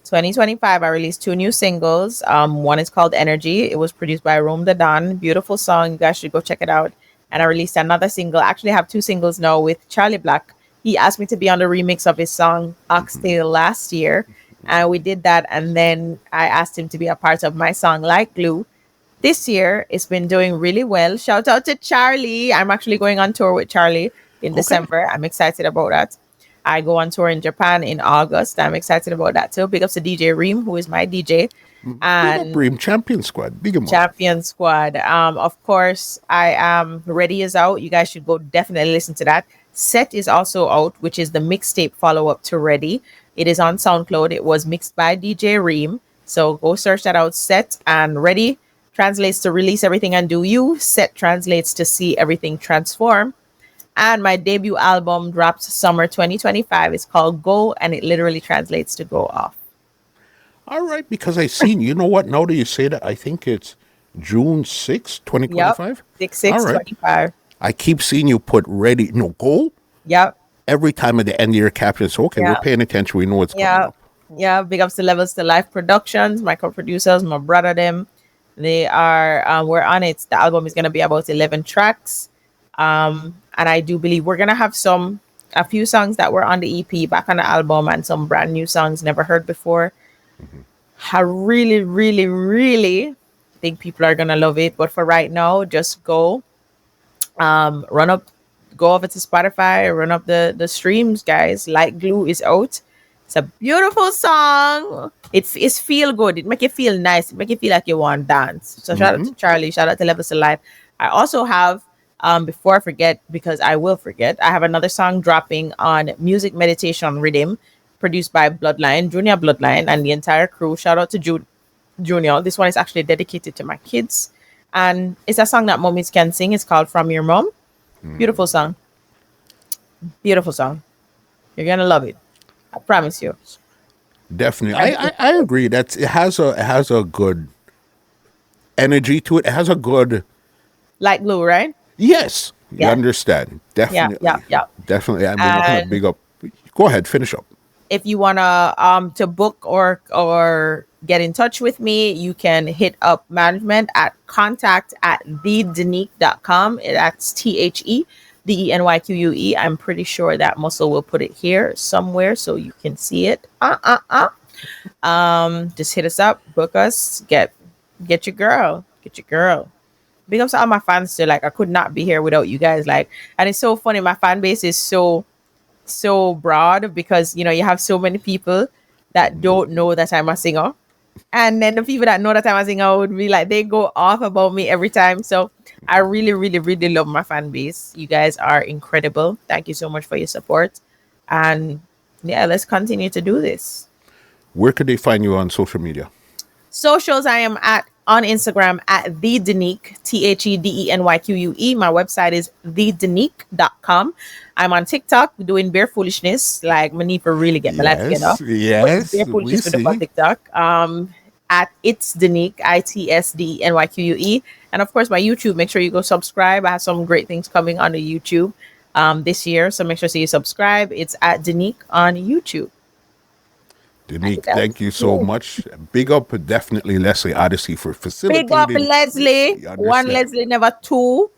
[SPEAKER 1] 2025, I released two new singles. One is called Energy. It was produced by Rome the Don. Beautiful song. You guys should go check it out. And I released another single. I actually have two singles now with Charlie Black. He asked me to be on the remix of his song Oxtail last year. And we did that. And then I asked him to be a part of my song Like Glue. This year, it's been doing really well. Shout out to Charlie. I'm actually going on tour with Charlie in
[SPEAKER 2] Okay.
[SPEAKER 1] December. I'm excited about that. I go on tour in Japan in August. I'm excited about that too. Big ups to DJ Reem, who is my DJ,
[SPEAKER 2] Big up,
[SPEAKER 1] and
[SPEAKER 2] Ream Champion Squad. Big 'em up.
[SPEAKER 1] Champion Squad. Of course, I am Ready is out. You guys should go definitely listen to that. Set is also out, which is the mixtape follow up to Ready. It is on SoundCloud. It was mixed by DJ Reem. So go search that out. Set and Ready translates to release everything and do you. Set translates to see everything transform. And my debut album dropped summer 2025. It's called Go, and it literally translates to go off.
[SPEAKER 2] All right, because I seen, you know what? Now that you say that, I think it's June 6th,
[SPEAKER 1] Yep.
[SPEAKER 2] 2025.
[SPEAKER 1] 6
[SPEAKER 2] All
[SPEAKER 1] 6
[SPEAKER 2] right.
[SPEAKER 1] 25.
[SPEAKER 2] I keep seeing you put ready, no, goal
[SPEAKER 1] Yep.
[SPEAKER 2] every time at the end of your caption. So, okay, we're
[SPEAKER 1] Yeah.
[SPEAKER 2] paying attention. We know what's coming
[SPEAKER 1] Yeah.
[SPEAKER 2] up.
[SPEAKER 1] Yeah. Big ups to Levels to Life Productions, my co-producers, my brother them. They are we're on it. The album is gonna be about 11 tracks. And I do believe we're gonna have a few songs that were on the EP back on the album and some brand new songs never heard before. I really, really, really think people are gonna love it. But for right now, just go run up, go over to Spotify, run up the streams, guys. Like Glue is out. It's a beautiful song. It's feel good. It make you feel nice. It make you feel like you want to dance. So shout out to Charlie. Shout out to Levels to Life. I also have before I forget, because I will forget, I have another song dropping on Music Meditation Rhythm, produced by Bloodline, Junior Bloodline, and the entire crew. Shout out to Junior. This one is actually dedicated to my kids. And it's a song that mommies can sing. It's called From Your Mom. Beautiful song. Beautiful song. You're gonna love it. I promise you.
[SPEAKER 2] Definitely. I agree. It has a good energy to it. It has a good,
[SPEAKER 1] Like Glue, right?
[SPEAKER 2] yes, you
[SPEAKER 1] Yeah.
[SPEAKER 2] understand.
[SPEAKER 1] Yeah,
[SPEAKER 2] Definitely.
[SPEAKER 1] yeah, yeah.
[SPEAKER 2] Definitely. I mean, we're going to
[SPEAKER 1] And
[SPEAKER 2] big up. Go ahead, finish up.
[SPEAKER 1] if you wanna to book or get in touch with me, you can hit up management at contact@thedenyque.com. That's TheDenyque. I'm pretty sure that Muscle will put it here somewhere so you can see it. Just hit us up, book us, get your girl. Get your girl. Big ups to all my fans too. Like I could not be here without you guys. Like, and it's so funny. My fan base is so broad because you have so many people that don't know that I'm a singer, and then the people that know that I'm a singer would be like they go off about me every time. So I really, really, really love my fan base. You guys are incredible. Thank you so much for your support, and yeah, let's continue to do this.
[SPEAKER 2] Where could they find you on social media?
[SPEAKER 1] Socials, I am on Instagram at the Denyque, TheDenyque. My website is thedenyque.com. I'm on TikTok doing bare foolishness. Like my need for really get my life together.
[SPEAKER 2] Yes,
[SPEAKER 1] Bare
[SPEAKER 2] we
[SPEAKER 1] foolishness with the
[SPEAKER 2] see.
[SPEAKER 1] TikTok. At it's Denyque, ITSDENYQUE. And of course my YouTube. Make sure you go subscribe. I have some great things coming on the YouTube this year. So make sure you subscribe. It's at Denyque on YouTube. I
[SPEAKER 2] Denyque,
[SPEAKER 1] think that
[SPEAKER 2] thank you
[SPEAKER 1] was
[SPEAKER 2] so
[SPEAKER 1] cool.
[SPEAKER 2] much. Big up, definitely, Leslie Odyssey for
[SPEAKER 1] Big up
[SPEAKER 2] facilitating.
[SPEAKER 1] Leslie.
[SPEAKER 2] You
[SPEAKER 1] One
[SPEAKER 2] understand?
[SPEAKER 1] Leslie, never two.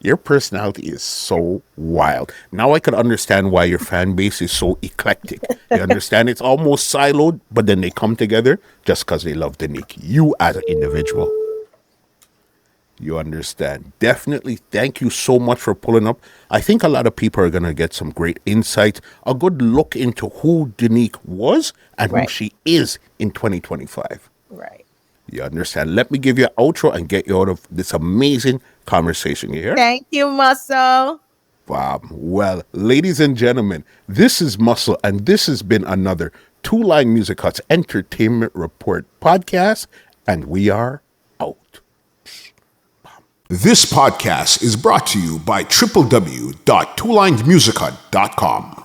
[SPEAKER 2] Your personality is so wild. Now I can understand why your fan base is so eclectic. You understand it's almost siloed, but then they come together just because they love Denyque. You as an individual. You understand. Definitely. Thank you so much for pulling up. I think a lot of people are going to get some great insight, a good look into who Denyque was and who she is in 2025.
[SPEAKER 1] Right.
[SPEAKER 2] You understand? Let me give you an outro and get you out of this amazing conversation. You hear?
[SPEAKER 1] Thank you, Muscle.
[SPEAKER 2] Wow. Well, ladies and gentlemen, this is Muscle, and this has been another Two Line Music Hut's Entertainment Report podcast, and we are out. This podcast is brought to you by www.twolinemusichut.com.